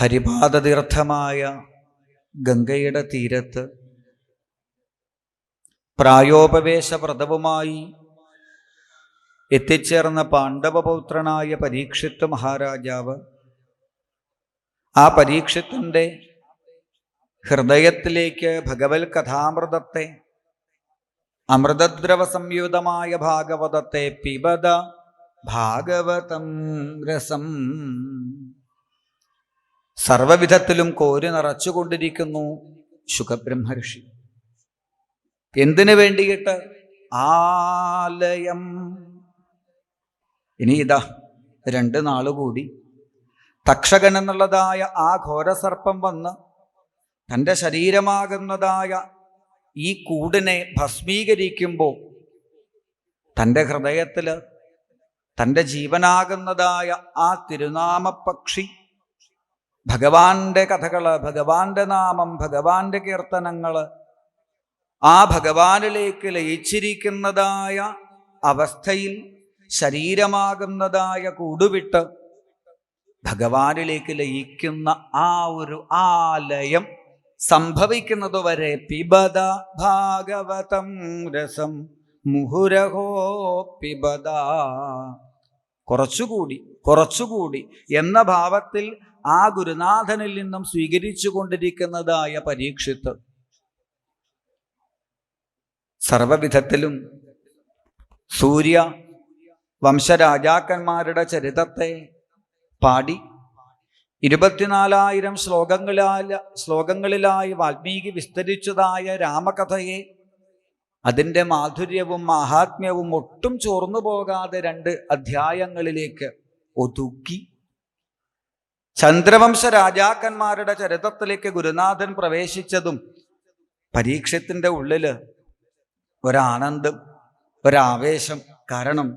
ഹരിപാദതീർത്ഥമായ ഗംഗയുടെ തീരത്ത് പ്രായോപവേശ വ്രതവുമായി എത്തിച്ചേർന്ന പാണ്ഡവപൗത്രനായ പരീക്ഷിത്ത് മഹാരാജാവ് ആ പരീക്ഷിത്തിൻ്റെ ഹൃദയത്തിലേക്ക് ഭഗവത് കഥാമൃതത്തെ, അമൃതദ്രവ സംയുതമായ ഭാഗവതത്തെ പിബത ഭാഗവതം രസം സർവവിധത്തിലും കോരി നിറച്ചുകൊണ്ടിരിക്കുന്നു ശുകബ്രഹ്മർഷി. എന്തിനു വേണ്ടിയിട്ട്? ആലയം. ഇനി ഇതാ 2 നാളുകൂടി തക്ഷകൻ എന്നുള്ളതായ ആ ഘോരസർപ്പം വന്ന് തൻ്റെ ശരീരമാകുന്നതായ ഈ കൂടിനെ ഭസ്മീകരിക്കുമ്പോൾ തൻ്റെ ഹൃദയത്തിൽ തൻ്റെ ജീവനാകുന്നതായ ആ തിരുനാമപക്ഷി ഭഗവാന്റെ കഥകൾ, ഭഗവാന്റെ നാമം, ഭഗവാന്റെ കീർത്തനങ്ങൾ ആ ഭഗവാനിലേക്ക് ലയിച്ചിരിക്കുന്നതായ അവസ്ഥയിൽ ശരീരമാകുന്നതായ കൂടുവിട്ട് ഭഗവാനിലേക്ക് ലയിക്കുന്ന ആ ഒരു ആലയം സംഭവിക്കുന്നത് വരെ പിബത ഭാഗവതം രസം മുഹുരഹോ പിബത, കുറച്ചുകൂടി എന്ന ഭാവത്തിൽ ആ ഗുരുനാഥനിൽ നിന്നും സ്വീകരിച്ചു കൊണ്ടിരിക്കുന്നതായ പരീക്ഷിത്ത് സർവവിധത്തിലും സൂര്യ വംശരാജാക്കന്മാരുടെ ചരിതത്തെ പാടി 24,000 ശ്ലോകങ്ങളിലായി വാൽമീകി വിസ്തരിച്ചതായ രാമകഥയെ അതിൻ്റെ മാധുര്യവും മാഹാത്മ്യവും ഒട്ടും ചോർന്നു പോകാതെ 2 അധ്യായങ്ങളിലേക്ക് ഒതുക്കി ചന്ദ്രവംശ രാജാക്കന്മാരുടെ ചരിത്രത്തിലേക്ക് ഗുരുനാഥൻ പ്രവേശിച്ചതും പരീക്ഷത്തിൻ്റെ ഉള്ളിൽ ഒരാനന്ദം, ഒരാവേശം. കാരണം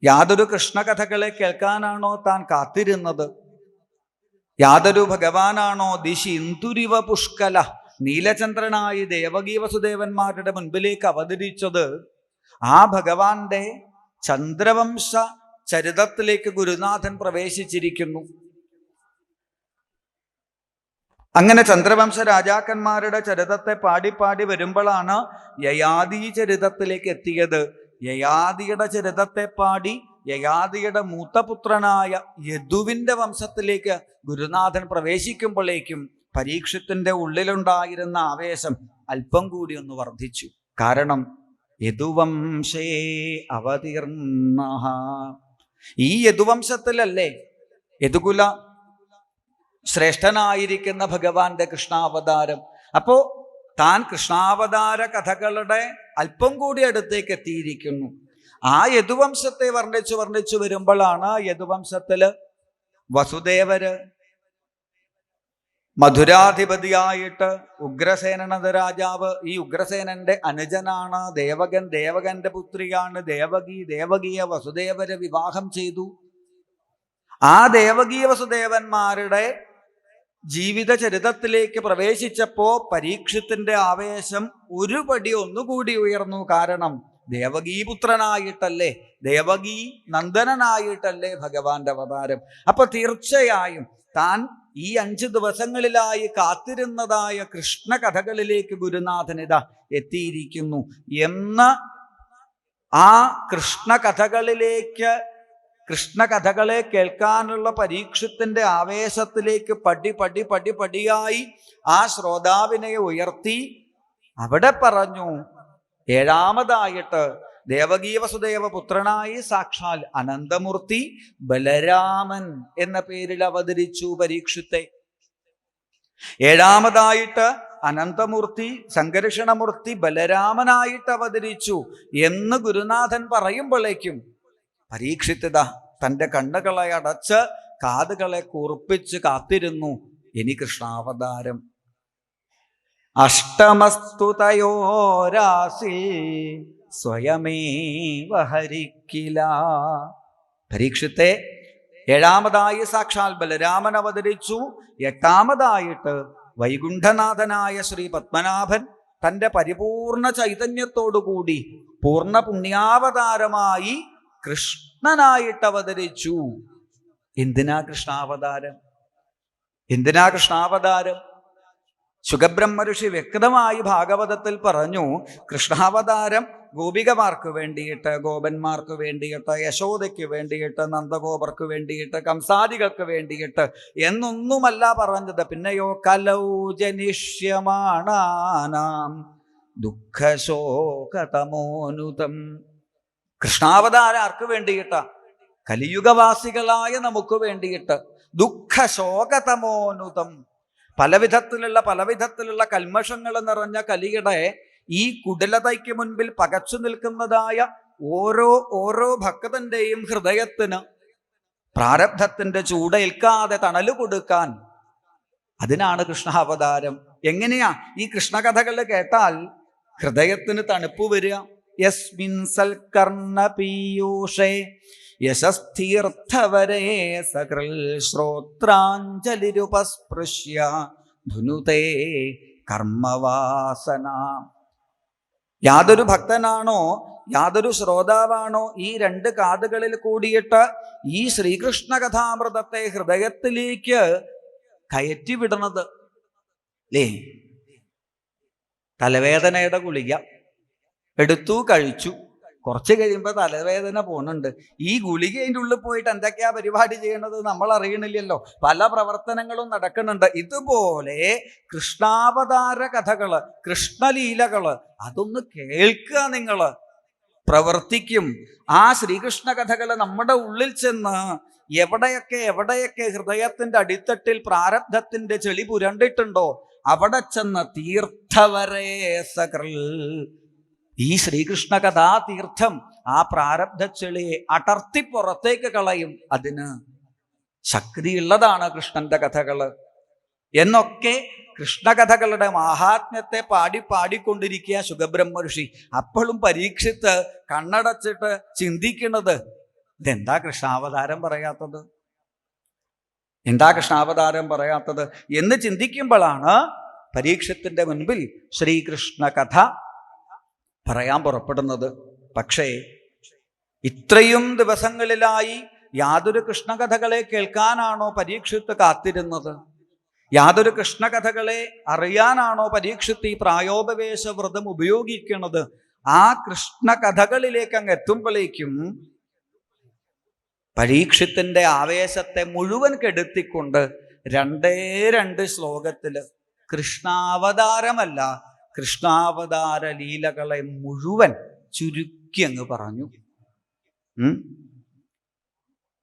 യാതൊരു കൃഷ്ണകഥകളെ കേൾക്കാനാണോ താൻ കാത്തിരുന്നത്, യാതൊരു ഭഗവാനാണോ ദിശി ഇന്ദുരിവ പുഷ്കല നീലചന്ദ്രനായി ദേവകീ വസുദേവന്മാരുടെ മുൻപിലേക്ക് അവതരിച്ചത്, ആ ഭഗവാന്റെ ചന്ദ്രവംശ ചരിതത്തിലേക്ക് ഗുരുനാഥൻ പ്രവേശിച്ചിരിക്കുന്നു. അങ്ങനെ ചന്ദ്രവംശ രാജാക്കന്മാരുടെ ചരിതത്തെ പാടി വരുമ്പോഴാണ് യയാതി ചരിതത്തിലേക്ക് എത്തിയത്. യയാതിയുടെ ചരിതത്തെ പാടി യയാതിയുടെ മൂത്തപുത്രനായ യദുവിൻ്റെ വംശത്തിലേക്ക് ഗുരുനാഥൻ പ്രവേശിക്കുമ്പോഴേക്കും പരീക്ഷത്തിൻ്റെ ഉള്ളിലുണ്ടായിരുന്ന ആവേശം അല്പം കൂടി ഒന്ന് വർദ്ധിച്ചു. കാരണം യദുവംശേ അവതീർണ, ഈ യദുവംശത്തിലല്ലേ യദുകുല ശ്രേഷ്ഠനായിരിക്കുന്ന ഭഗവാന്റെ കൃഷ്ണാവതാരം. അപ്പോ താൻ കൃഷ്ണാവതാര കഥകളുടെ അല്പം കൂടി അടുത്തേക്ക് എത്തിയിരിക്കുന്നു. ആ യദുവംശത്തെ വർണ്ണിച്ചു വരുമ്പോഴാണ് യദുവംശത്തില് വസുദേവര് മധുരാധിപതിയായിട്ട് ഉഗ്രസേനനത് രാജാവ്, ഈ ഉഗ്രസേനന്റെ അനുജനാണ് ദേവകൻ, ദേവകന്റെ പുത്രിയാണ് ദേവകി. ദേവകിയെ വസുദേവര് വിവാഹം ചെയ്തു. ആ ദേവകീ വസുദേവന്മാരുടെ ജീവിത ചരിതത്തിലേക്ക് പ്രവേശിച്ചപ്പോ പരീക്ഷത്തിന്റെ ആവേശം ഒരു പടി ഒന്നുകൂടി ഉയർന്നു. കാരണം ദേവകീപുത്രനായിട്ടല്ലേ, ദേവകീ നന്ദനായിട്ടല്ലേ ഭഗവാന്റെ അവതാരം. അപ്പൊ തീർച്ചയായും താൻ ഈ 5 ദിവസങ്ങളിലായി കാത്തിരുന്നതായ കൃഷ്ണ കഥകളിലേക്ക് ഗുരുനാഥനിത എത്തിയിരിക്കുന്നു എന്ന് ആ കൃഷ്ണകഥകളെ കേൾക്കാനുള്ള പരീക്ഷത്തിന്റെ ആവേശത്തിലേക്ക് പടിയായി ആ ശ്രോതാവിനെ ഉയർത്തി അവിടെ പറഞ്ഞു. 7ാമതായിട്ട് ദേവകീ വസുദേവ പുത്രനായി സാക്ഷാൽ അനന്തമൂർത്തി ബലരാമൻ എന്ന പേരിൽ അവതരിച്ചു പരീക്ഷത്തെ. 7ാമതായിട്ട് അനന്തമൂർത്തി സംഘർഷണമൂർത്തി ബലരാമനായിട്ട് അവതരിച്ചു എന്ന് ഗുരുനാഥൻ പറയുമ്പോഴേക്കും പരീക്ഷിത തൻ്റെ കണ്ണുകളെ അടച്ച് കാതുകളെ കൂർപ്പിച്ച് കാത്തിരുന്നു. ഇനി കൃഷ്ണാവതാരം. അഷ്ടമസ്തുതയോരാസി സ്വയമേവ ഹരിക്കില. പരീക്ഷത്തെ 7ാമതായി സാക്ഷാൽ ബലരാമൻ അവതരിച്ചു. 8ാമതായിട്ട് വൈകുണ്ഠനാഥനായ ശ്രീ പത്മനാഭൻ തൻ്റെ പരിപൂർണ ചൈതന്യത്തോടുകൂടി പൂർണ്ണ പുണ്യാവതാരമായി കൃഷ്ണനായിട്ട് അവതരിച്ചു. എന്തിനാ കൃഷ്ണാവതാരം? എന്തിനാ കൃഷ്ണാവതാരം? ശുകബ്രഹ്മ ഋഷി വ്യക്തമായി ഭാഗവതത്തിൽ പറഞ്ഞു, കൃഷ്ണാവതാരം ഗോപികമാർക്ക് വേണ്ടിയിട്ട്, ഗോപന്മാർക്ക് വേണ്ടിയിട്ട്, യശോദയ്ക്ക് വേണ്ടിയിട്ട്, നന്ദഗോപർക്ക് വേണ്ടിയിട്ട്, കംസാദികൾക്ക് വേണ്ടിയിട്ട് എന്നൊന്നുമല്ല പറഞ്ഞത്. പിന്നെയോ കലൗ ജനിഷ്യമാണാനാം ദുഃഖശോകതമോനുതം. കൃഷ്ണാവതാരം ആർക്ക് വേണ്ടിയിട്ടാ? കലിയുഗവാസികളായ നമുക്ക് വേണ്ടിയിട്ട്. ദുഃഖശോകതമോനുതം. പലവിധത്തിലുള്ള കൽമഷങ്ങൾ നിറഞ്ഞ കലിയുടെ ഈ കുടിലതയ്ക്ക് മുൻപിൽ പകച്ചു നിൽക്കുന്നതായ ഓരോ ഭക്തന്റെയും ഹൃദയത്തിന് പ്രാരബ്ധത്തിന്റെ ചൂടേൽക്കാതെ തണല് കൊടുക്കാൻ, അതിനാണ് കൃഷ്ണാവതാരം. എങ്ങനെയാ ഈ കൃഷ്ണകഥകൾ കേട്ടാൽ ഹൃദയത്തിന് തണുപ്പ് വരിക? യസ്മിൻ സൽക്കർണ പീയൂഷേ യശസ്ഥീർത്ഥവരേ സകൃൽ ശ്രോത്രാഞ്ജലിരുപസ്പൃശ്യ ധുനുതേ കർമ്മവാസന. യാതൊരു ഭക്തനാണോ, യാതൊരു ശ്രോതാവാണോ ഈ രണ്ട് കാതുകളിൽ കൂടിയിട്ട് ഈ ശ്രീകൃഷ്ണ കഥാമൃതത്തെ ഹൃദയത്തിലേക്ക് കയറ്റിവിടണത് അല്ലേ? തലവേദനയുടെ ഗുളിക എടുത്തു, കഴിച്ചു, കുറച്ച് കഴിയുമ്പോൾ തലവേദന പോകുന്നുണ്ട്. ഈ ഗുളിക അതിൻ്റെ ഉള്ളിൽ പോയിട്ട് എന്തൊക്കെയാ പരിപാടി ചെയ്യണത് നമ്മൾ അറിയണില്ലല്ലോ. പല പ്രവർത്തനങ്ങളും നടക്കുന്നുണ്ട്. ഇതുപോലെ കൃഷ്ണാവതാര കഥകള്, കൃഷ്ണലീലകള് അതൊന്ന് കേൾക്കുക നിങ്ങൾ, പ്രവർത്തിക്കും. ആ ശ്രീകൃഷ്ണ കഥകള് നമ്മുടെ ഉള്ളിൽ ചെന്ന് എവിടെയൊക്കെ ഹൃദയത്തിന്റെ അടിത്തട്ടിൽ പ്രാരബ്ധത്തിന്റെ ചെളി പുരണ്ടിട്ടുണ്ടോ അവിടെ ചെന്ന് തീർത്ഥവരേ സകൃൽ, ഈ ശ്രീകൃഷ്ണ കഥാതീർത്ഥം ആ പ്രാരബ്ധ ചെളിയെ അടർത്തി പുറത്തേക്ക് കളയും. അതിന് ശക്തിയുള്ളതാണ് കൃഷ്ണന്റെ കഥകള് എന്നൊക്കെ കൃഷ്ണകഥകളുടെ മാഹാത്മ്യത്തെ പാടിക്കൊണ്ടിരിക്കുക ശുകബ്രഹ്മ ഋഷി. അപ്പോഴും പരീക്ഷിത്ത് കണ്ണടച്ചിട്ട് ചിന്തിക്കുന്നത്, ഇതെന്താ കൃഷ്ണാവതാരം പറയാത്തത്, എന്താ കൃഷ്ണാവതാരം പറയാത്തത് എന്ന് ചിന്തിക്കുമ്പോഴാണ് പരീക്ഷത്തിന്റെ മുൻപിൽ ശ്രീകൃഷ്ണ കഥ പറയാൻ പുറപ്പെടുന്നത്. പക്ഷേ ഇത്രയും ദിവസങ്ങളിലായി യാതൊരു കൃഷ്ണകഥകളെ കേൾക്കാനാണോ പരീക്ഷിത്ത് കാത്തിരുന്നത്? യാതൊരു കൃഷ്ണകഥകളെ അറിയാനാണോ പരീക്ഷിത്ത് ഈ പ്രായോപവേശ വ്രതം ഉപയോഗിക്കുന്നത്? ആ കൃഷ്ണകഥകളിലേക്ക് അങ്ങ് എത്തുമ്പോഴേക്കും പരീക്ഷത്തിന്റെ ആവേശത്തെ മുഴുവൻ കെടുത്തിക്കൊണ്ട് രണ്ട് ശ്ലോകത്തില് കൃഷ്ണാവതാരമല്ല, കൃഷ്ണാവതാര ലീലകളെ മുഴുവൻ ചുരുക്കി അങ്ങ് പറഞ്ഞു.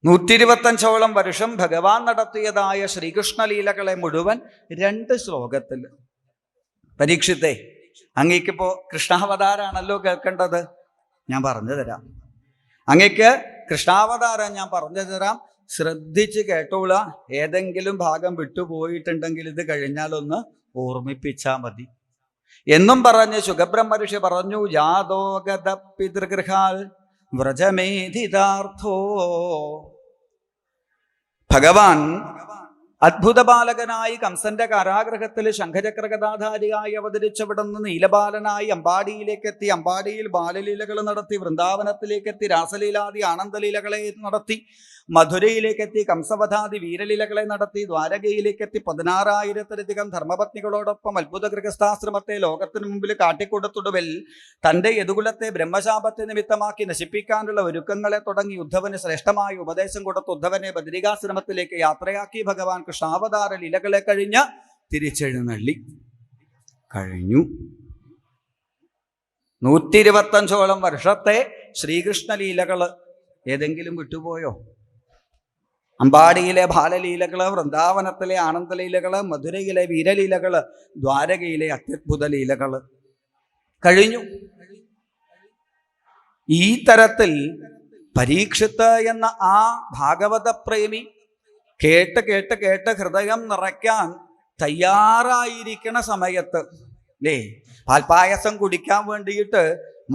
125ഓളം വർഷം ഭഗവാൻ നടത്തിയതായ ശ്രീകൃഷ്ണ ലീലകളെ മുഴുവൻ 2 ശ്ലോകത്തിൽ. പരീക്ഷിത്തെ, അങ്ങേക്കിപ്പോ കൃഷ്ണാവതാരാണല്ലോ കേൾക്കേണ്ടത്, ഞാൻ പറഞ്ഞു തരാം. അങ്ങേക്ക് കൃഷ്ണാവതാരം ഞാൻ പറഞ്ഞു തരാം, ശ്രദ്ധിച്ച് കേട്ടോള. ഏതെങ്കിലും ഭാഗം വിട്ടുപോയിട്ടുണ്ടെങ്കിൽ ഇത് കഴിഞ്ഞാലൊന്ന് ഓർമ്മിപ്പിച്ചാ മതി എന്നും പറഞ്ഞ് ശുകബ്രഹ്മ ഋഷി പറഞ്ഞു, യാദോഗത പിതൃഗൃഹാൽ വ്രജമേധിതാർത്ഥോ. ഭഗവാൻ അദ്ഭുത ബാലകനായി കംസന്റെ കാരാഗ്രഹത്തിൽ ശംഖചക്രഗദാധാരിയായി അവതരിച്ചവിടുന്ന് നീലബാലനായി അമ്പാടിയിലേക്കെത്തി, അമ്പാടിയിൽ ബാലലീലകൾ നടത്തി, വൃന്ദാവനത്തിലേക്കെത്തി രാസലീലാദി ആനന്ദലീലകളെ നടത്തി, മധുരയിലേക്കെത്തി കംസവധാദി വീരലീലകളെ നടത്തി, ദ്വാരകയിലേക്കെത്തി 16,000-ലധികം ധർമ്മപത്നികളോടൊപ്പം അത്ഭുത ഗൃഹസ്ഥാശ്രമത്തെ ലോകത്തിനു മുമ്പിൽ കാട്ടിക്കൊടുത്തുടുവിൽ തൻ്റെ യദുകുലത്തെ ബ്രഹ്മശാപത്തെ നിമിത്തമാക്കി നശിപ്പിക്കാനുള്ള ഒരുക്കങ്ങളെ തുടങ്ങി ഉദ്ധവന് ശ്രേഷ്ഠമായ ഉപദേശം കൊടുത്ത് ഉദ്ധവനെ ബദരികാശ്രമത്തിലേക്ക് യാത്രയാക്കി ഭഗവാൻ കൃഷ്ണാവതാര ലീലകളെ കഴിഞ്ഞ് തിരിച്ചെഴുന്നള്ളി കഴിഞ്ഞു. 125ഓളം വർഷത്തെ ശ്രീകൃഷ്ണ ലീലകള് ഏതെങ്കിലും വിട്ടുപോയോ? അമ്പാടിയിലെ ബാലലീലകള്, വൃന്ദാവനത്തിലെ ആനന്ദലീലകള്, മധുരയിലെ വീരലീലകള്, ദ്വാരകയിലെ അത്യത്ഭുത ലീലകള് കഴിഞ്ഞു. ഈ തരത്തിൽ പരീക്ഷിത്ത് എന്ന ആ ഭാഗവത പ്രേമി കേട്ട് ഹൃദയം നിറയ്ക്കാൻ തയ്യാറായിരിക്കണ സമയത്ത് അല്ലേ, പാൽപ്പായസം കുടിക്കാൻ വേണ്ടിയിട്ട്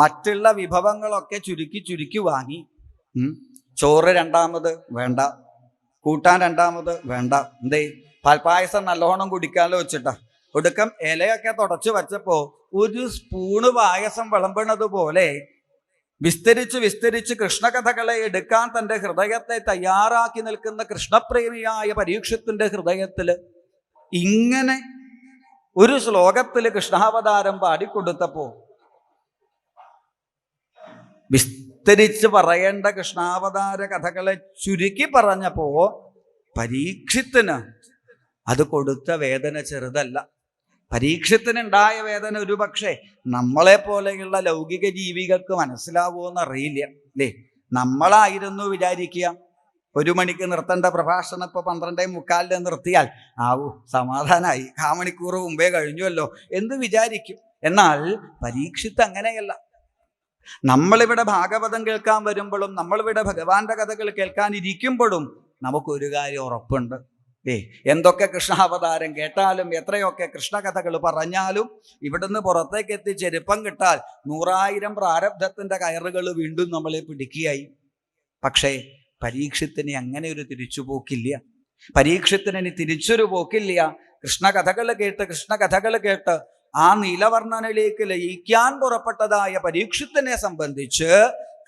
മറ്റുള്ള വിഭവങ്ങളൊക്കെ ചുരുക്കി വാങ്ങി. ചോറ് രണ്ടാമത് വേണ്ട, കൂട്ടാൻ രണ്ടാമത് വേണ്ട, എന്തേ പാൽപ്പായസം നല്ലോണം കുടിക്കാമല്ലോ വെച്ചിട്ടാ. ഒടുക്കം ഇലയൊക്കെ തുടച്ചു വച്ചപ്പോ ഒരു സ്പൂണ് പായസം വിളമ്പണത് പോലെ വിസ്തരിച്ച് കൃഷ്ണകഥകളെ എടുക്കാൻ തൻ്റെ ഹൃദയത്തെ തയ്യാറാക്കി നിൽക്കുന്ന കൃഷ്ണപ്രേമിയായ പരീക്ഷത്തിന്റെ ഹൃദയത്തില് ഇങ്ങനെ ഒരു ശ്ലോകത്തിൽ കൃഷ്ണാവതാരം പാടിക്കൊടുത്തപ്പോ വിസ്തരിച്ച് പറയേണ്ട കൃഷ്ണാവതാര കഥകളെ ചുരുക്കി പറഞ്ഞപ്പോ പരീക്ഷത്തിന് അത് കൊടുത്ത വേദന ചെറുതല്ല. പരീക്ഷത്തിനുണ്ടായ വേദന ഒരുപക്ഷെ നമ്മളെ പോലെയുള്ള ലൗകിക ജീവികൾക്ക് മനസ്സിലാവുമോന്ന് അറിയില്ല അല്ലേ. നമ്മളായിരുന്നു വിചാരിക്കുക 1 മണിക്ക് നിർത്തേണ്ട പ്രഭാഷണം ഇപ്പോൾ 12:45 നിർത്തിയാൽ ആവൂ സമാധാനമായി, 1/4 മണിക്കൂർ മുമ്പേ കഴിഞ്ഞുവല്ലോ എന്ന് വിചാരിക്കും. എന്നാൽ പരീക്ഷിത്ത് അങ്ങനെയല്ല. നമ്മളിവിടെ ഭാഗവതം കേൾക്കാൻ വരുമ്പോഴും നമ്മളിവിടെ ഭഗവാന്റെ കഥകൾ കേൾക്കാനിരിക്കുമ്പോഴും നമുക്കൊരു കാര്യം ഉറപ്പുണ്ട്. എന്തൊക്കെ കൃഷ്ണാവതാരം കേട്ടാലും എത്രയൊക്കെ കൃഷ്ണകഥകൾ പറഞ്ഞാലും ഇവിടുന്ന് പുറത്തേക്ക് എത്തി ചെരുപ്പം കിട്ടാൽ 100,000 പ്രാരബ്ധത്തിന്റെ കയറുകൾ വീണ്ടും നമ്മളെ പിടിക്കുകയായി. പക്ഷേ പരീക്ഷത്തിന് അങ്ങനെ ഒരു തിരിച്ചുപോക്കില്ല. പരീക്ഷത്തിന് ഇനി തിരിച്ചൊരു പോക്കില്ല. കൃഷ്ണകഥകൾ കേട്ട് ആ നീലവർണ്ണനിലേക്ക് ലയിക്കാൻ പുറപ്പെട്ടതായ പരീക്ഷത്തിനെ സംബന്ധിച്ച്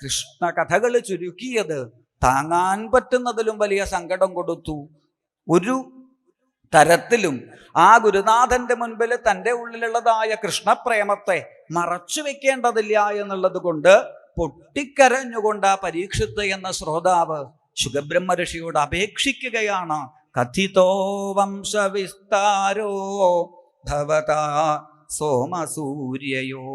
കൃഷ്ണകഥകൾ ചുരുക്കിയത് താങ്ങാൻ പറ്റുന്നതിലും വലിയ സങ്കടം കൊടുത്തു. ഒരു തരത്തിലും ആ ഗുരുനാഥന്റെ മുൻപിൽ തൻ്റെ ഉള്ളിലുള്ളതായ കൃഷ്ണപ്രേമത്തെ മറച്ചു വെക്കേണ്ടതില്ല എന്നുള്ളത് കൊണ്ട് പൊട്ടിക്കരഞ്ഞുകൊണ്ട് ആ പരീക്ഷിത്ത് എന്ന ശ്രോതാവ് ശുകബ്രഹ്മ ഋഷിയോട് അപേക്ഷിക്കുകയാണ്. കഥിതോ വംശവിസ്താരോ ഭവതാ സോമസൂര്യയോ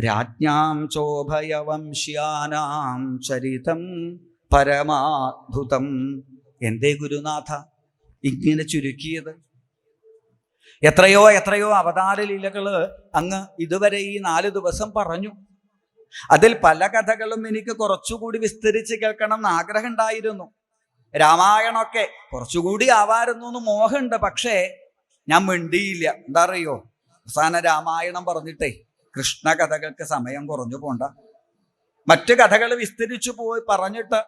രാജ്ഞാം ചോഭയവംശ്യാനാം ചരിതം പരമാദ്ഭുതം. എന്തേ ഗുരുനാഥ ഇങ്ങനെ ചുരുക്കിയത്? എത്രയോ അവതാര ലീലകള് അങ്ങ് ഇതുവരെ ഈ 4 ദിവസം പറഞ്ഞു. അതിൽ പല കഥകളും എനിക്ക് കുറച്ചുകൂടി വിസ്തരിച്ച് കേൾക്കണം എന്ന് ആഗ്രഹം ഉണ്ടായിരുന്നു. രാമായണമൊക്കെ കുറച്ചുകൂടി ആവായിരുന്നു എന്ന് മോഹമുണ്ട്. പക്ഷേ ഞാൻ മിണ്ടിയില്ല. എന്താ അറിയോ, അവസാന രാമായണം പറഞ്ഞിട്ടേ കൃഷ്ണകഥകൾക്ക് സമയം കുറഞ്ഞു പോണ്ട. മറ്റു കഥകൾ വിസ്തരിച്ചു പോയി പറഞ്ഞിട്ട്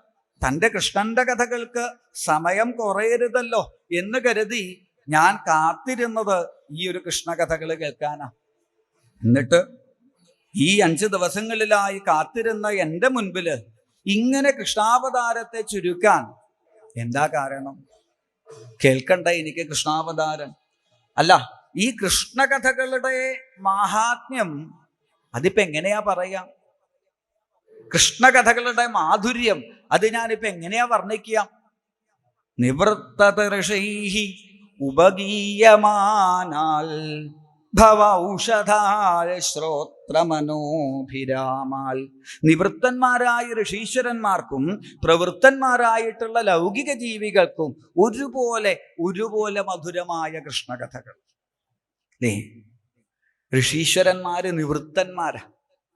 തൻ്റെ കൃഷ്ണന്റെ കഥകൾക്ക് സമയം കുറയരുതല്ലോ എന്ന് കരുതി ഞാൻ കാത്തിരുന്നത് ഈ ഒരു കൃഷ്ണകഥകൾ കേൾക്കാനാ. എന്നിട്ട് ഈ 5 ദിവസങ്ങളിലായി കാത്തിരുന്ന എൻ്റെ മുൻപിൽ ഇങ്ങനെ കൃഷ്ണാവതാരത്തെ ചുരുക്കാൻ എന്താ കാരണം? കേൾക്കണ്ട എനിക്ക് കൃഷ്ണാവതാരം അല്ല, ഈ കൃഷ്ണകഥകളുടെ മാഹാത്മ്യം അതിപ്പോ എങ്ങനെയാ പറയാ? കൃഷ്ണകഥകളുടെ മാധുര്യം അത് ഞാനിപ്പോ എങ്ങനെയാ വർണ്ണിക്കുക? നിവൃത്തതർഷൈഹി ഉപഗീയമാനാൽ ഭവൗഷധാൽ ശ്രോത്രമനോഭിരാമാൽ. നിവൃത്തന്മാരായ ഋഷീശ്വരന്മാർക്കും പ്രവൃത്തന്മാരായിട്ടുള്ള ലൗകിക ജീവികൾക്കും ഒരുപോലെ മധുരമായ കൃഷ്ണകഥകൾ. ഋഷീശ്വരന്മാര്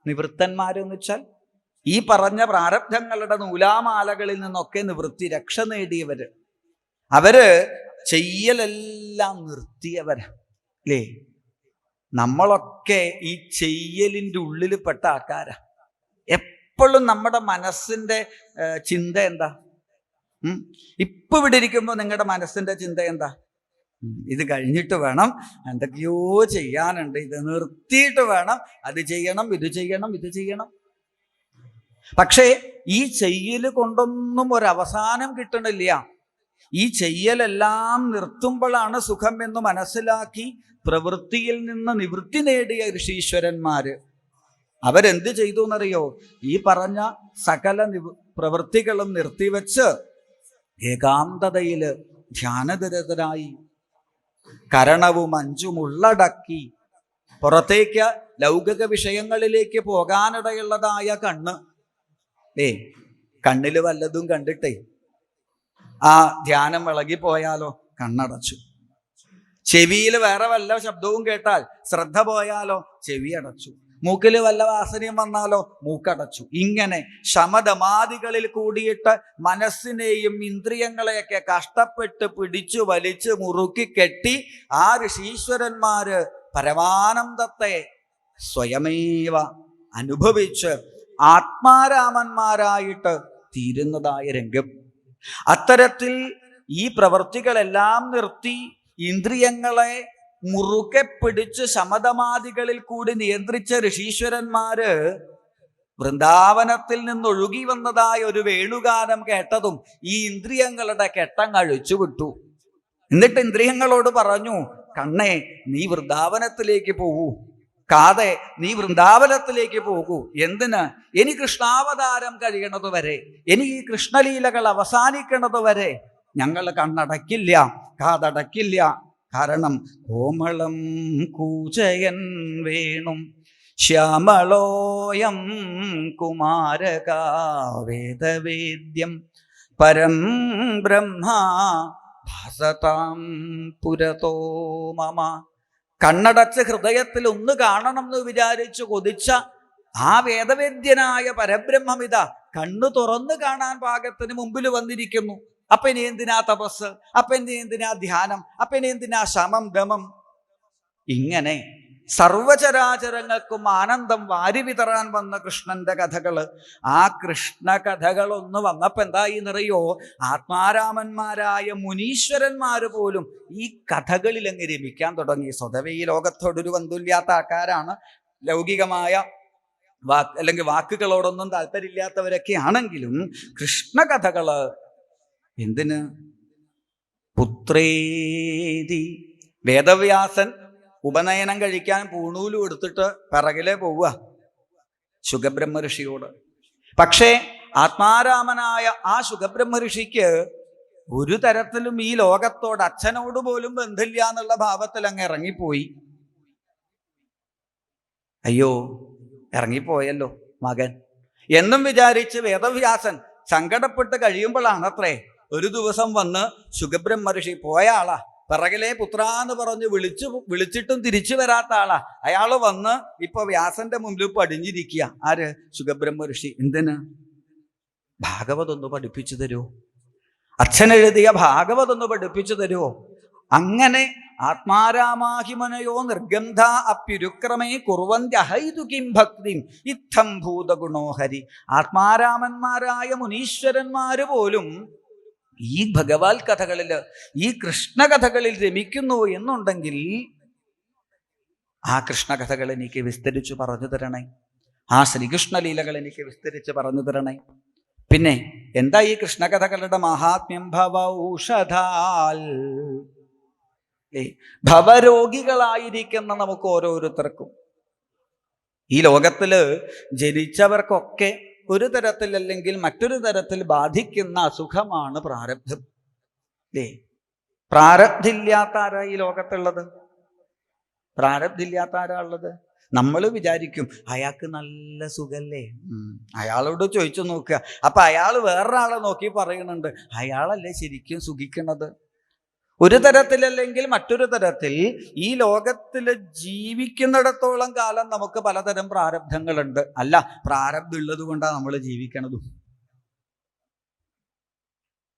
നിവൃത്തന്മാരെന്ന് വെച്ചാൽ ഈ പറഞ്ഞ പ്രാരബ്ധങ്ങളുടെ നൂലാമാലകളിൽ നിന്നൊക്കെ നിവൃത്തി രക്ഷ നേടിയവര്. അവര് ചെയ്യലെല്ലാം നിർത്തിയവരാ അല്ലേ. നമ്മളൊക്കെ ഈ ചെയ്യലിൻ്റെ ഉള്ളിൽ പെട്ട ആൾക്കാരാ. എപ്പോഴും നമ്മുടെ മനസ്സിന്റെ ചിന്ത എന്താ? ഇപ്പൊ ഇവിടെ ഇരിക്കുമ്പോൾ നിങ്ങളുടെ മനസ്സിന്റെ ചിന്ത എന്താ? ഇത് കഴിഞ്ഞിട്ട് വേണം, എന്തൊക്കെയോ ചെയ്യാനുണ്ട്, ഇത് നിർത്തിയിട്ട് വേണം, അത് ചെയ്യണം, ഇത് ചെയ്യണം. പക്ഷേ ഈ ചെയ്യൽ കൊണ്ടൊന്നും ഒരവസാനം കിട്ടണില്ല. ഈ ചെയ്യലെല്ലാം നിർത്തുമ്പോഴാണ് സുഖം എന്ന് മനസ്സിലാക്കി പ്രവൃത്തിയിൽ നിന്ന് നിവൃത്തി നേടിയ ഋഷീശ്വരന്മാര് അവരെന്ത് ചെയ്തു എന്നറിയോ? ഈ പറഞ്ഞ സകല പ്രവൃത്തികളും നിർത്തിവെച്ച് ഏകാന്തതയില് ധ്യാനനിരതരായി കരണവും അഞ്ചും ഉള്ളടക്കി പുറത്തേക്ക് ലൗകിക വിഷയങ്ങളിലേക്ക് പോകാനിടയുള്ളതായ കണ്ണ് കണ്ണില് വല്ലതും കണ്ടിട്ടേ ആ ധ്യാനം ഇളകിപ്പോയാലോ കണ്ണടച്ചു. ചെവിയിൽ വേറെ വല്ല ശബ്ദവും കേട്ടാൽ ശ്രദ്ധ പോയാലോ ചെവി അടച്ചു. മൂക്കിൽ വല്ല വാസനയും വന്നാലോ മൂക്കടച്ചു. ഇങ്ങനെ ശമദമാദികളിൽ കൂടിയിട്ട് മനസ്സിനെയും ഇന്ദ്രിയങ്ങളെയൊക്കെ കഷ്ടപ്പെട്ട് പിടിച്ചു വലിച്ച് മുറുക്കി കെട്ടി ആ ഋഷീശ്വരന്മാര് പരമാനന്ദത്തെ സ്വയമേവ അനുഭവിച്ച് ആത്മാരാമന്മാരായിട്ട് തീരുന്നതായ രംഗം. അത്തരത്തിൽ ഈ പ്രവൃത്തികളെല്ലാം നിർത്തി ഇന്ദ്രിയങ്ങളെ മുറുകെ പിടിച്ച് ശമദമാദികളിൽ കൂടി നിയന്ത്രിച്ച ഋഷീശ്വരന്മാര് വൃന്ദാവനത്തിൽ നിന്നൊഴുകി വന്നതായ ഒരു വേണുഗാനം കേട്ടതും ഈ ഇന്ദ്രിയങ്ങളുടെ കെട്ടം അഴിച്ചു വിട്ടു. എന്നിട്ട് ഇന്ദ്രിയങ്ങളോട് പറഞ്ഞു, കണ്ണേ നീ വൃന്ദാവനത്തിലേക്ക് പോകൂ, കാതെ നീ വൃന്ദാവനത്തിലേക്ക് പോകൂ. എന്തിന്? ഇനി കൃഷ്ണാവതാരം കഴിയണത് വരെ, ഇനി ഈ കൃഷ്ണലീലകൾ അവസാനിക്കണത് വരെ ഞങ്ങൾ കണ്ണടക്കില്ല, കാതടക്കില്ല. കാരണം കോമളം കൂജയൻ വേണും ശ്യാമളോയം കുമാരക വേദവേദ്യം പരം ബ്രഹ്മ ഭാസതാം പുരതോ മമ. കണ്ണടച്ച് ഹൃദയത്തിൽ ഒന്ന് കാണണം എന്ന് വിചാരിച്ചു കൊതിച്ച ആ വേദവേദ്യനായ പരബ്രഹ്മമിത കണ്ണു തുറന്നു കാണാൻ പാകത്തിന് മുമ്പിൽ വന്നിരിക്കുന്നു. അപ്പൊ ഇനി എന്തിനാ തപസ്? അപ്പൊ ഇനി എന്തിനാ ധ്യാനം? അപ്പൊ ഇനി എന്തിനാ ശമം ദമം? ഇങ്ങനെ സർവചരാചരങ്ങൾക്കും ആനന്ദം വാരി വിതറാൻ വന്ന കൃഷ്ണന്റെ കഥകള്, ആ കൃഷ്ണ കഥകളൊന്ന് വന്നപ്പോ എന്തായി എന്നറിയോ? ആത്മാരാമന്മാരായ മുനീശ്വരന്മാര് പോലും ഈ കഥകളിൽ അങ്ങ് രമിക്കാൻ തുടങ്ങി. സ്വതവേ ഈ ലോകത്തോടൊരു ബന്ധമില്ലാത്ത ആൾക്കാരാണ്, ലൗകികമായ അല്ലെങ്കിൽ വാക്കുകളോടൊന്നും താല്പര്യമില്ലാത്തവരൊക്കെ ആണെങ്കിലും കൃഷ്ണകഥകള് എന്തിന്? പുത്രേതി. വേദവ്യാസൻ ഉപനയനം കഴിക്കാൻ പൂണൂലും എടുത്തിട്ട് പിറകിലെ പോവുക ശുഗബ്രഹ്മ ഋഷിയോട്. പക്ഷേ ആത്മാരാമനായ ആ ശുഗബ്രഹ്മ ഋഷിക്ക് ഒരു തരത്തിലും ഈ ലോകത്തോട്, അച്ഛനോട് പോലും ബന്ധമില്ല എന്നുള്ള ഭാവത്തിൽ അങ്ങ് ഇറങ്ങിപ്പോയി. അയ്യോ, ഇറങ്ങിപ്പോയല്ലോ മകൻ എന്നും വിചാരിച്ച് വേദവ്യാസൻ സങ്കടപ്പെട്ട് കഴിയുമ്പോഴാണത്രേ ഒരു ദിവസം വന്ന് ശുഗബ്രഹ്മ ഋഷി, പോയ ആളാ, പിറകിലെ പുത്രാന്ന് പറഞ്ഞ് വിളിച്ചിട്ടും തിരിച്ചു വരാത്ത ആളാ, അയാള് വന്ന് ഇപ്പൊ വ്യാസന്റെ മുമ്പിൽ പടിഞ്ഞിരിക്കുക. ആര്? ശുഗബ്രഹ്മ ഋഷി. എന്തിന്? ഭാഗവതൊന്ന് പഠിപ്പിച്ചു തരുമോ? അച്ഛനെഴുതിയ ഭാഗവതൊന്ന് പഠിപ്പിച്ചു തരുമോ? അങ്ങനെ ആത്മാരാമാഹിമനയോ നിർഗന്ധ അപ്യുരുക്രമേ കുർവന്ത്യഹൈതു കിം ഭക്തിം ഇത്തം ഭൂതഗുണോഹരി. ആത്മാരാമന്മാരായ മുനീശ്വരന്മാര് പോലും ഈ ഭഗവത് കഥകളില്, ഈ കൃഷ്ണകഥകളിൽ രമിക്കുന്നു എന്നുണ്ടെങ്കിൽ ആ കൃഷ്ണകഥകൾ എനിക്ക് വിസ്തരിച്ചു പറഞ്ഞു തരണേ, ആ ശ്രീകൃഷ്ണലീലകൾ എനിക്ക് വിസ്തരിച്ച് പറഞ്ഞു തരണേ. പിന്നെ എന്താ ഈ കൃഷ്ണകഥകളുടെ മഹാത്മ്യം? ഭവൗഷധാൽ. ഭവരോഗികളായിരിക്കുന്ന നമുക്ക് ഓരോരുത്തർക്കും, ഈ ലോകത്തില് ജനിച്ചവർക്കൊക്കെ ഒരു തരത്തിൽ അല്ലെങ്കിൽ മറ്റൊരു തരത്തിൽ ബാധിക്കുന്ന അസുഖമാണ് പ്രാരബ്ധം. പ്രാരബ്ധില്ലാത്ത ആരാ ഈ ലോകത്തുള്ളത്? പ്രാരബ്ധില്ലാത്ത ആരാ ഉള്ളത്? നമ്മൾ വിചാരിക്കും അയാൾക്ക് നല്ല സുഖല്ലേ, അയാളോട് ചോദിച്ചു നോക്കുക. അപ്പൊ അയാൾ വേറൊരാളെ നോക്കി പറയുന്നുണ്ട് അയാളല്ലേ ശരിക്കും സുഖിക്കണത്. ഒരു തരത്തിലല്ലെങ്കിൽ മറ്റൊരു തരത്തിൽ ഈ ലോകത്തിൽ ജീവിക്കുന്നിടത്തോളം കാലം നമുക്ക് പലതരം പ്രാരബ്ധങ്ങളുണ്ട്. അല്ല, പ്രാരബ്ധം ഉള്ളത് കൊണ്ടാണ് നമ്മൾ ജീവിക്കണതും.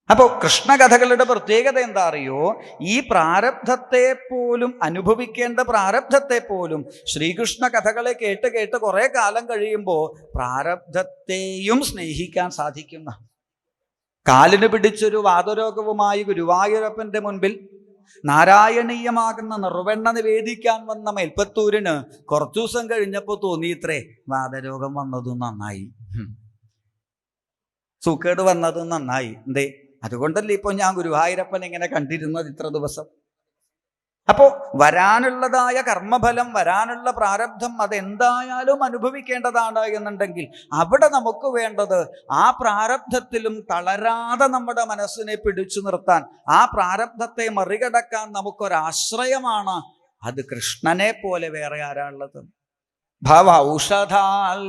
അപ്പോൾ കൃഷ്ണകഥകളുടെ പ്രത്യേകത എന്താ അറിയോ? ഈ പ്രാരബ്ധത്തെ പോലും അനുഭവിക്കേണ്ട പ്രാരബ്ധത്തെ പോലും ശ്രീകൃഷ്ണ കഥകളെ കേട്ട് കേട്ട് കുറെ കാലം കഴിയുമ്പോൾ പ്രാരബ്ധത്തെയും സ്നേഹിക്കാൻ സാധിക്കുന്ന, കാലിന് പിടിച്ചൊരു വാതരോഗവുമായി ഗുരുവായൂരപ്പന്റെ മുൻപിൽ നാരായണീയമാകുന്ന നിർവെണ്ണ നിവേദിക്കാൻ വന്ന മേൽപ്പത്തൂരിന് കുറച്ചു ദിവസം കഴിഞ്ഞപ്പോൾ തോന്നിയിത്രേ വാതരോഗം വന്നതും നന്നായി, സൂക്കേട് വന്നതും നന്നായി. എന്തേ? അതുകൊണ്ടല്ലേ ഇപ്പൊ ഞാൻ ഗുരുവായൂരപ്പൻ ഇങ്ങനെ കണ്ടിരുന്നത് ഇത്ര ദിവസം. അപ്പോ വരാനുള്ളതായ കർമ്മഫലം, വരാനുള്ള പ്രാരബ്ധം അതെന്തായാലും അനുഭവിക്കേണ്ടതാണ് എന്നുണ്ടെങ്കിൽ അവിടെ നമുക്ക് വേണ്ടത് ആ പ്രാരബ്ധത്തിലും തളരാതെ നമ്മുടെ മനസ്സിനെ പിടിച്ചു നിർത്താൻ, ആ പ്രാരബ്ധത്തെ മറികടക്കാൻ നമുക്കൊരാശ്രയമാണ്. അത് കൃഷ്ണനെ പോലെ വേറെ ആരാളുള്ളത്? ഭവൗഷധാൽ.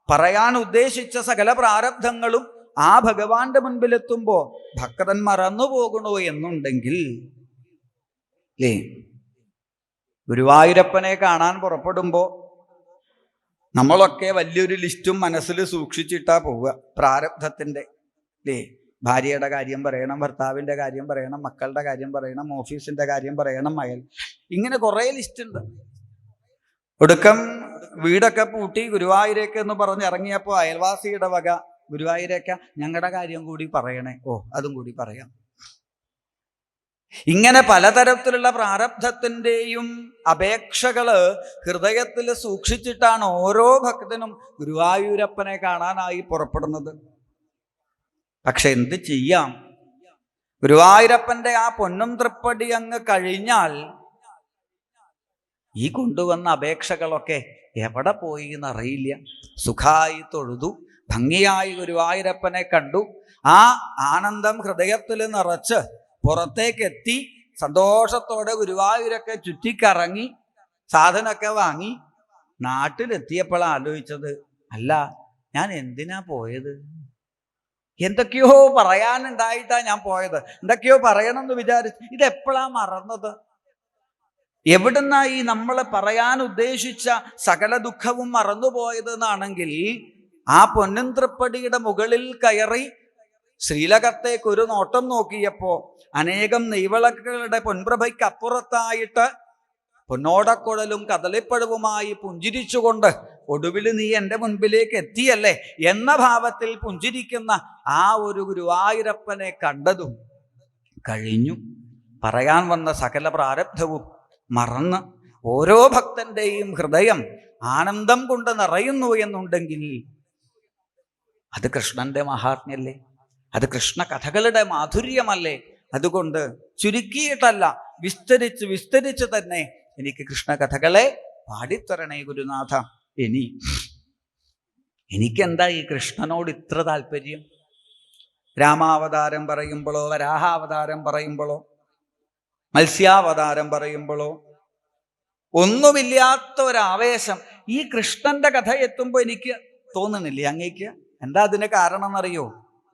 പറയാൻ ഉദ്ദേശിച്ച സകല പ്രാരബ്ധങ്ങളും ആ ഭഗവാന്റെ മുൻപിലെത്തുമ്പോ ഭക്തൻ മറന്നു പോകണോ എന്നുണ്ടെങ്കിൽ, ഗുരുവായൂരപ്പനെ കാണാൻ പുറപ്പെടുമ്പോ നമ്മളൊക്കെ വലിയൊരു ലിസ്റ്റും മനസ്സിൽ സൂക്ഷിച്ചിട്ടാ പോവുക. പ്രാരബ്ധത്തിന്റെ ഭാര്യയുടെ കാര്യം പറയണം, ഭർത്താവിന്റെ കാര്യം പറയണം, മക്കളുടെ കാര്യം പറയണം, ഓഫീസിന്റെ കാര്യം പറയണം, ഇങ്ങനെ കുറെ ലിസ്റ്റ് ഉണ്ട്. ഒടുക്കം വീടൊക്കെ പൂട്ടി ഗുരുവായൂരേക്ക് എന്ന് പറഞ്ഞ് ഇറങ്ങിയപ്പോ അയൽവാസിയുടെ വക, ഗുരുവായൂരേക്ക ഞങ്ങളുടെ കാര്യം കൂടി പറയണേ. ഓ, അതും കൂടി പറയാം. ഇങ്ങനെ പലതരത്തിലുള്ള പ്രാരബ്ധത്തിൻ്റെയും അപേക്ഷകള് ഹൃദയത്തിൽ സൂക്ഷിച്ചിട്ടാണ് ഓരോ ഭക്തനും ഗുരുവായൂരപ്പനെ കാണാനായി പുറപ്പെടുന്നത്. പക്ഷെ എന്ത് ചെയ്യാം? ഗുരുവായൂരപ്പന്റെ ആ പൊന്നും തൃപ്പടി അങ്ങ് കഴിഞ്ഞാൽ ഈ കൊണ്ടുവന്ന അപേക്ഷകളൊക്കെ എവിടെ പോയി എന്നറിയില്ല. സുഖായി തൊഴുതു, ഭംഗിയായി ഗുരുവായൂരപ്പനെ കണ്ടു, ആ ആനന്ദം ഹൃദയത്തിൽ നിറച്ച് പുറത്തേക്കെത്തി സന്തോഷത്തോടെ ഗുരുവായൂരൊക്കെ ചുറ്റിക്കറങ്ങി സാധനമൊക്കെ വാങ്ങി നാട്ടിലെത്തിയപ്പോഴാണ് ആലോചിച്ചത്, അല്ല ഞാൻ എന്തിനാ പോയത്? എന്തൊക്കെയോ പറയാനുണ്ടായിട്ടാ ഞാൻ പോയത്, എന്തൊക്കെയോ പറയണമെന്ന് വിചാരിച്ചു. ഇതെപ്പോഴാ മറന്നത്? എവിടുന്നാ ഈ നമ്മൾ പറയാൻ ഉദ്ദേശിച്ച സകല ദുഃഖവും മറന്നുപോയത് എന്നാണെങ്കിൽ, ആ പൊന്നും തൃപ്പടിയുടെ മുകളിൽ കയറി ശ്രീലകത്തേക്ക് ഒരു നോട്ടം നോക്കിയപ്പോ അനേകം നെയ്വിളക്കുകളുടെ പൊൻപ്രഭയ്ക്കപ്പുറത്തായിട്ട് പൊന്നോടക്കുഴലും കദളിപ്പഴവുമായി പുഞ്ചിരിച്ചുകൊണ്ട് ഒടുവിൽ നീ എൻ്റെ മുൻപിലേക്ക് എത്തിയല്ലേ എന്ന ഭാവത്തിൽ പുഞ്ചിരിക്കുന്ന ആ ഒരു ഗുരുവായൂരപ്പനെ കണ്ടതും കഴിഞ്ഞു. പറയാൻ വന്ന സകല പ്രാരബ്ധവും മറന്ന് ഓരോ ഭക്തന്റെയും ഹൃദയം ആനന്ദം കൊണ്ട് നിറയുന്നു എന്നുണ്ടെങ്കിൽ അത് കൃഷ്ണന്റെ മഹാത്മ്യല്ലേ, അത് കൃഷ്ണ കഥകളുടെ മാധുര്യമല്ലേ? അതുകൊണ്ട് ചുരുക്കിയിട്ടല്ല, വിസ്തരിച്ച് തന്നെ എനിക്ക് കൃഷ്ണ കഥകളെ പാടിത്തരണേ ഗുരുനാഥ. എനിക്കെന്താ ഈ കൃഷ്ണനോട് ഇത്ര താല്പര്യം? രാമാവതാരം പറയുമ്പോഴോ, വരാഹാവതാരം പറയുമ്പോഴോ, മത്സ്യാവതാരം പറയുമ്പോഴോ ഒന്നുമില്ലാത്ത ഒരാവേശം ഈ കൃഷ്ണന്റെ കഥ എത്തുമ്പോൾ എനിക്ക് തോന്നുന്നില്ലേ അങ്ങേക്ക്? എന്താ അതിന് കാരണം എന്നറിയോ?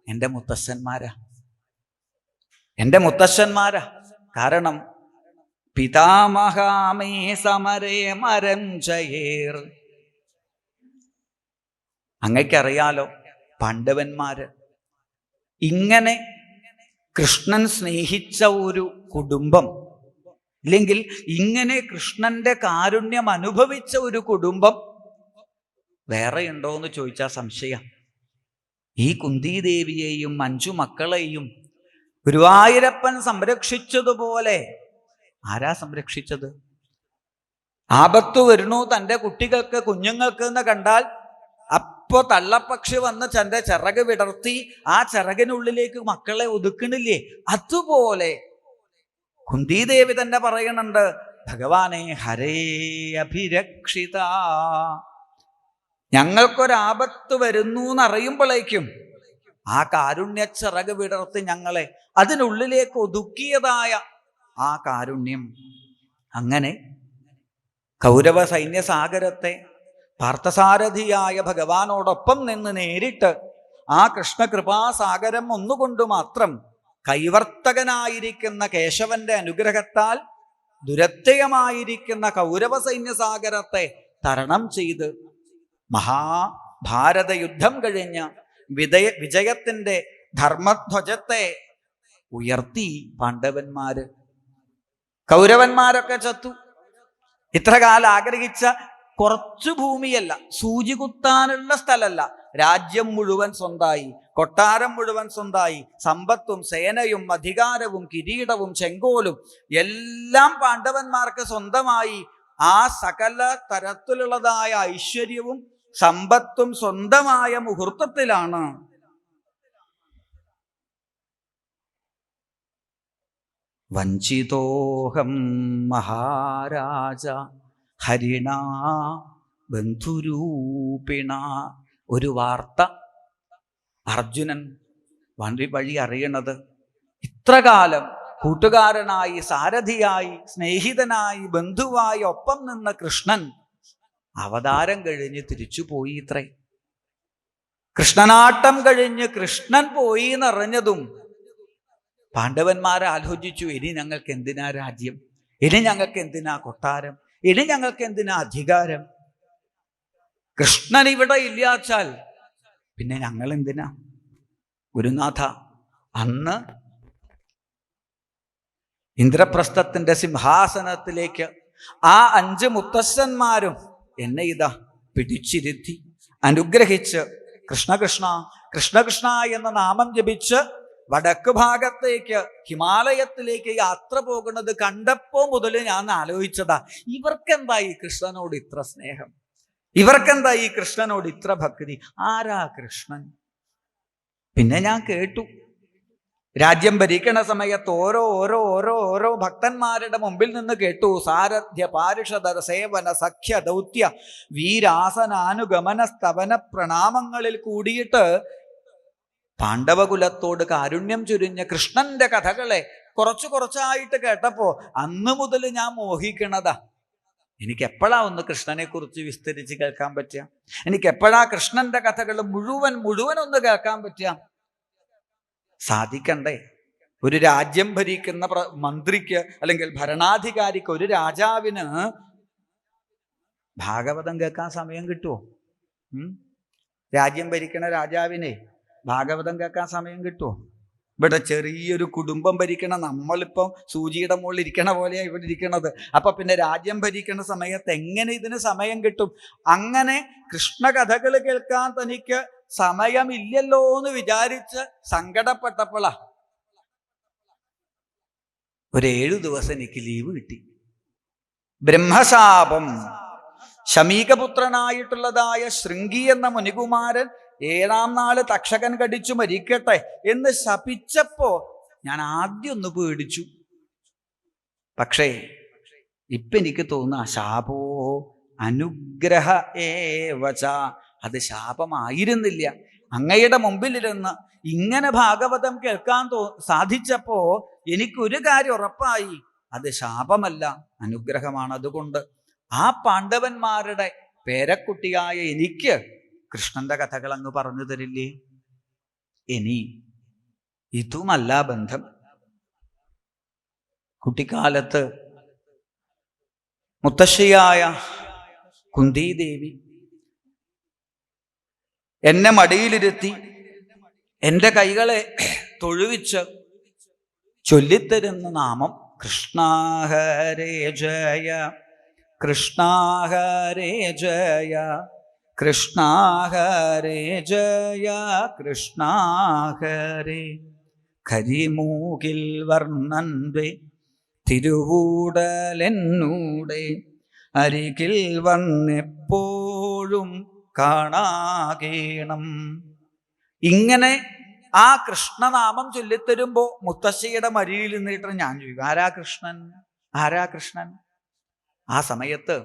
എൻ്റെ മുത്തശ്ശന്മാരാ. കാരണം പിതാമഹാമേ സമരേ മരം ജയേർ. അങ്ങയ്ക്കറിയാലോ, പാണ്ഡവന്മാര് ഇങ്ങനെ കൃഷ്ണൻ സ്നേഹിച്ച ഒരു കുടുംബം, ഇല്ലെങ്കിൽ ഇങ്ങനെ കൃഷ്ണന്റെ കാരുണ്യം അനുഭവിച്ച ഒരു കുടുംബം വേറെ ഉണ്ടോ എന്ന് ചോദിച്ചാൽ സംശയം. ഈ കുന്തിദേവിയെയും 5 മക്കളെയും ഗുരുവായൂരപ്പൻ സംരക്ഷിച്ചതുപോലെ ആരാ സംരക്ഷിച്ചത്? ആപത്ത് വരുന്നു തൻ്റെ കുഞ്ഞുങ്ങൾക്ക് എന്ന് കണ്ടാൽ അപ്പോ തള്ളപ്പക്ഷി വന്ന് തൻ്റെ ചിറക് വിടർത്തി ആ ചിറകിനുള്ളിലേക്ക് മക്കളെ ഒതുക്കണില്ലേ? അതുപോലെ കുന്തിദേവി തന്നെ പറയുന്നുണ്ട്, ഭഗവാനെ ഹരേ അഭിരക്ഷിത, ഞങ്ങൾക്കൊരാപത്ത് വരുന്നു എന്നറിയുമ്പോഴേക്കും ആ കാരുണ്യ ചിറക് വിടർത്തി ഞങ്ങളെ അതിനുള്ളിലേക്ക് ഒതുക്കിയതായ ആ കാരുണ്യം. അങ്ങനെ കൗരവ സൈന്യസാഗരത്തെ പാർത്ഥസാരഥിയായ ഭഗവാനോടൊപ്പം നിന്ന് നേരിട്ട് ആ കൃഷ്ണകൃപാസാഗരം ഒന്നുകൊണ്ട് മാത്രം കൈവർത്തകനായിരിക്കുന്ന കേശവന്റെ അനുഗ്രഹത്താൽ ദുരത്യമായിരിക്കുന്ന കൗരവ സൈന്യസാഗരത്തെ തരണം ചെയ്ത് മഹാഭാരത യുദ്ധം കഴിഞ്ഞ് വിജയത്തിന്റെ ധർമ്മധ്വജത്തെ ഉയർത്തി പാണ്ഡവന്മാര്. കൗരവന്മാരൊക്കെ ചത്തു. ഇത്രകാലം ആഗ്രഹിച്ച കുറച്ചു ഭൂമിയല്ല, സൂചി കുത്താനുള്ള സ്ഥലമല്ല, രാജ്യം മുഴുവൻ സ്വന്തായി, കൊട്ടാരം മുഴുവൻ സ്വന്തായി, സമ്പത്തും സേനയും അധികാരവും കിരീടവും ചെങ്കോലും എല്ലാം പാണ്ഡവന്മാർക്ക് സ്വന്തമായി. ആ സകല തരത്തിലുള്ളതായ ഐശ്വര്യവും സമ്പത്തും സ്വന്തമായ മുഹൂർത്തത്തിലാണ് വഞ്ചിതോഹം മഹാരാജ ഹരിണ ബന്ധുരൂപിണ. ഒരു വാർത്ത അർജുനൻ വഴി അറിയണത്, ഇത്രകാലം കൂട്ടുകാരനായി, സാരഥിയായി, സ്നേഹിതനായി, ബന്ധുവായി ഒപ്പം നിന്ന കൃഷ്ണൻ അവതാരം കഴിഞ്ഞ് തിരിച്ചുപോയി ഇത്രേ. കൃഷ്ണനാട്ടം കഴിഞ്ഞ് കൃഷ്ണൻ പോയി എന്നറിഞ്ഞതും പാണ്ഡവന്മാരെ ആലോചിച്ചു, ഇനി ഞങ്ങൾക്ക് എന്തിനാ രാജ്യം, ഇനി ഞങ്ങൾക്ക് എന്തിനാ കൊട്ടാരം, ഇനി ഞങ്ങൾക്ക് എന്തിനാ അധികാരം? കൃഷ്ണൻ ഇവിടെ ഇല്ലാച്ചാൽ പിന്നെ ഞങ്ങൾ എന്തിനാ? ഗുരുനാഥ, അന്ന് ഇന്ദ്രപ്രസ്ഥത്തിന്റെ സിംഹാസനത്തിലേക്ക് ആ 5 മുത്തശ്ശന്മാരും എന്നെ ഇതാ പിടിച്ചിരുത്തി അനുഗ്രഹിച്ച് കൃഷ്ണകൃഷ്ണ കൃഷ്ണകൃഷ്ണ എന്ന നാമം ജപിച്ച് വടക്ക് ഭാഗത്തേക്ക് ഹിമാലയത്തിലേക്ക് യാത്ര പോകുന്നത് കണ്ടപ്പോ മുതൽ ഞാൻ ആലോചിച്ചതാ, ഇവർക്കെന്താ ഈ കൃഷ്ണനോട് ഇത്ര സ്നേഹം, ഇവർക്കെന്താ ഈ കൃഷ്ണനോട് ഇത്ര ഭക്തി? ആരാ കൃഷ്ണൻ? പിന്നെ ഞാൻ കേട്ടു, രാജ്യം ഭരിക്കണ സമയത്ത് ഓരോ ഭക്തന്മാരുടെ മുമ്പിൽ നിന്ന് കേട്ടു. സാരഥ്യ പാരിഷദ സേവന സഖ്യ ദൗത്യ വീരാസനാനുഗമന സ്തവന പ്രണാമങ്ങളിൽ കൂടിയിട്ട് പാണ്ഡവകുലത്തോട് കാരുണ്യം ചുരിഞ്ഞ കൃഷ്ണന്റെ കഥകളെ കുറച്ചായിട്ട് കേട്ടപ്പോ അന്ന് മുതൽ ഞാൻ മോഹിക്കണതാ. എനിക്ക് എപ്പോഴാ ഒന്ന് കൃഷ്ണനെ കുറിച്ച് വിസ്തരിച്ച് കേൾക്കാൻ പറ്റുക? എനിക്ക് എപ്പോഴാ കൃഷ്ണന്റെ കഥകൾ മുഴുവൻ ഒന്ന് കേൾക്കാൻ പറ്റുക? സാധിക്കണ്ടേ? ഒരു രാജ്യം ഭരിക്കുന്ന മന്ത്രിക്ക് അല്ലെങ്കിൽ ഭരണാധികാരിക്ക്, ഒരു രാജാവിന് ഭാഗവതം കേൾക്കാൻ സമയം കിട്ടുമോ? രാജ്യം ഭരിക്കണ രാജാവിനെ ഭാഗവതം കേൾക്കാൻ സമയം കിട്ടുമോ? ഇവിടെ ചെറിയൊരു കുടുംബം ഭരിക്കണ നമ്മളിപ്പം സൂചിയുടെ മുകളിൽ ഇരിക്കണ പോലെയാണ് ഇവിടെ ഇരിക്കണത്. അപ്പൊ പിന്നെ രാജ്യം ഭരിക്കണ സമയത്ത് എങ്ങനെ ഇതിന് സമയം കിട്ടും? അങ്ങനെ കൃഷ്ണകഥകൾ കേൾക്കാൻ തനിക്ക് സമയമില്ലല്ലോ എന്ന് വിചാരിച്ച് സങ്കടപ്പെട്ടപ്പോഴാ ഒരു 7 ദിവസം എനിക്ക് ലീവ് കിട്ടി. ബ്രഹ്മശാപം. ശമീകപുത്രനായിട്ടുള്ളതായ ശൃംഗി എന്ന മുനികുമാരൻ 7-ാം നാള് തക്ഷകൻ കടിച്ചു മരിക്കട്ടെ എന്ന് ശപിച്ചപ്പോ ഞാൻ ആദ്യം ഒന്ന് പേടിച്ചു. പക്ഷേ ഇപ്പൊ എനിക്ക് തോന്നുന്ന ശാപോ അനുഗ്രഹ ഏവച, അത് ശാപമായിരുന്നില്ല. അങ്ങയുടെ മുമ്പിലിരുന്ന് ഇങ്ങനെ ഭാഗവതം കേൾക്കാൻ സാധിച്ചപ്പോ എനിക്കൊരു കാര്യം ഉറപ്പായി, അത് ശാപമല്ല, അനുഗ്രഹമാണ്. അതുകൊണ്ട് ആ പാണ്ഡവന്മാരുടെ പേരക്കുട്ടിയായ എനിക്ക് കൃഷ്ണന്റെ കഥകൾ അങ്ങ് പറഞ്ഞു തരില്ലേ? ഇനി ഇതുമല്ല ബന്ധം. കുട്ടിക്കാലത്ത് മുത്തശ്ശിയായ കുന്തിദേവി എന്നെ മടിയിലിരുത്തി എൻ്റെ കൈകളെ തൊഴുവിച്ച് ചൊല്ലിത്തരുന്ന നാമം കൃഷ്ണ ഹരേ ജയ, കൃഷ്ണ ഹരേ ജയ, കൃഷ്ണ ഹരേ ജയ, കൃഷ്ണ ഹരേ. കരിമൂകിൽ വർണ്ണന്റെ തിരുവൂടലെന്നൂടെ അരികിൽ വന്നെപ്പോഴും കാണാകേണം. ഇങ്ങനെ ആ കൃഷ്ണനാമം ചൊല്ലിത്തരുമ്പോ മുത്തശ്ശിയുടെ മരിയിൽ നിന്നിട്ട് ഞാൻ ചോദിക്കും, ആരാ കൃഷ്ണൻ, ആരാ കൃഷ്ണൻ? ആ സമയത്ത്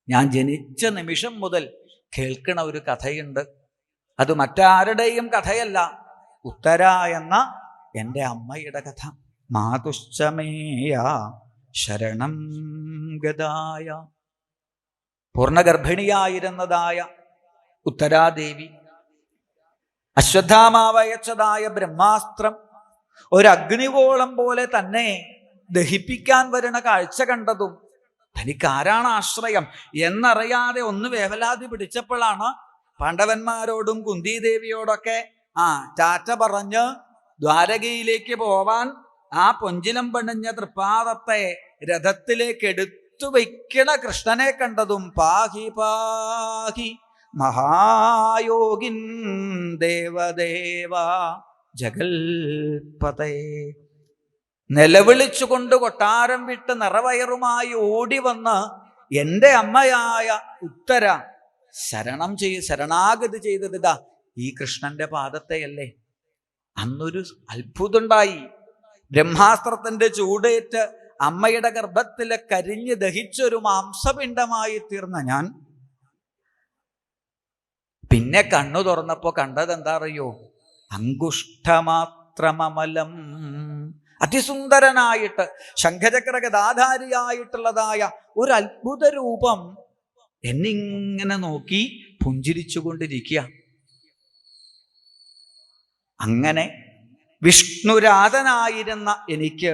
ഞാൻ ജനിച്ച നിമിഷം മുതൽ കേൾക്കണ ഒരു കഥയുണ്ട്. അത് മറ്റാരുടെയും കഥയല്ല, ഉത്തര എന്ന എൻ്റെ അമ്മയുടെ കഥ. മാതുശ്ചമേയ ശരണം ഗതായ. പൂർണ്ണഗർഭിണിയായിരുന്നതായ ഉത്തരാദേവി അശ്വത്ഥാമാവയച്ചതായ ബ്രഹ്മാസ്ത്രം ഒരു അഗ്നിഗോളം പോലെ തന്നെ ദഹിപ്പിക്കാൻ വരുന്ന കാഴ്ച കണ്ടതും തനിക്കാരാണ് ആശ്രയം എന്നറിയാതെ ഒന്ന് വേവലാതി പിടിച്ചപ്പോഴാണ് പാണ്ഡവന്മാരോടും കുന്തിദേവിയോടൊക്കെ ടാറ്റ പറഞ്ഞ് ദ്വാരകയിലേക്ക് പോവാൻ ആ പൊഞ്ചിലം പണിഞ്ഞ തൃപ്പാദത്തെ രഥത്തിലേക്ക് എടുത്തു വയ്ക്കണ കൃഷ്ണനെ കണ്ടതും പാഹി പാഹി മഹായോഗിൻ ദേവദേവ ജഗൽപതേ. നിലവിളിച്ചുകൊണ്ട് കൊട്ടാരം വിട്ട് നിറവയറുമായി ഓടി വന്ന് എൻ്റെ അമ്മയായ ഉത്തര ശരണാഗതി ചെയ്തത് ഈ കൃഷ്ണന്റെ പാദത്തെയല്ലേ. അന്നൊരു അത്ഭുതമുണ്ടായി. ബ്രഹ്മാസ്ത്രത്തിന്റെ ചൂടേറ്റ് അമ്മയുടെ ഗർഭത്തിലെ കരിഞ്ഞ് ദഹിച്ചൊരു മാംസപിണ്ഡമായി തീർന്ന ഞാൻ പിന്നെ കണ്ണു തുറന്നപ്പോ കണ്ടത് എന്താ അറിയോ? അങ്കുഷ്ഠമാത്രമമലം, അതിസുന്ദരനായിട്ട് ശംഖചക്ര ഗദാധാരിയായിട്ടുള്ളതായ ഒരു അത്ഭുത രൂപം എന്നിങ്ങനെ നോക്കി പുഞ്ചിരിച്ചുകൊണ്ടിരിക്കുക. അങ്ങനെ വിഷ്ണുരാധനായിരുന്ന എനിക്ക്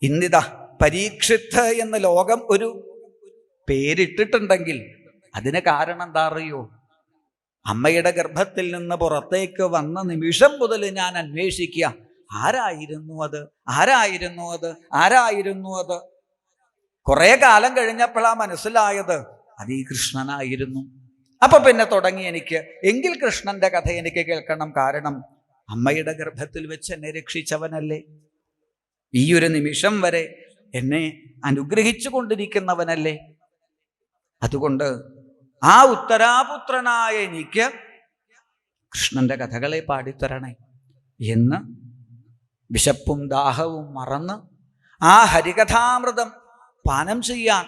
ഇന്നിതാ പരീക്ഷിത്ത് എന്ന് ലോകം ഒരു പേരിട്ടിട്ടുണ്ടെങ്കിൽ അതിന് കാരണം എന്താ അറിയോ? അമ്മയുടെ ഗർഭത്തിൽ നിന്ന് പുറത്തേക്ക് വന്ന നിമിഷം മുതൽ ഞാൻ അന്വേഷിക്കുക, ആരായിരുന്നു അത്, ആരായിരുന്നു അത്, ആരായിരുന്നു അത്. കുറെ കാലം കഴിഞ്ഞപ്പോഴാണ് മനസ്സിലായത് അത് ഈ കൃഷ്ണനായിരുന്നു. അപ്പൊ പിന്നെ തുടങ്ങി എനിക്ക്, എങ്കിൽ കൃഷ്ണന്റെ കഥ എനിക്ക് കേൾക്കണം. കാരണം അമ്മയുടെ ഗർഭത്തിൽ വെച്ച് എന്നെ രക്ഷിച്ചവനല്ലേ, ഈ ഒരു നിമിഷം വരെ എന്നെ അനുഗ്രഹിച്ചു കൊണ്ടിരിക്കുന്നവനല്ലേ. അതുകൊണ്ട് ആ ഉത്തരാപുത്രനായ എനിക്ക് കൃഷ്ണന്റെ കഥകളെ പാടിത്തരണേ എന്ന് വിശപ്പും ദാഹവും മറന്ന് ആ ഹരികഥാമൃതം പാനം ചെയ്യാൻ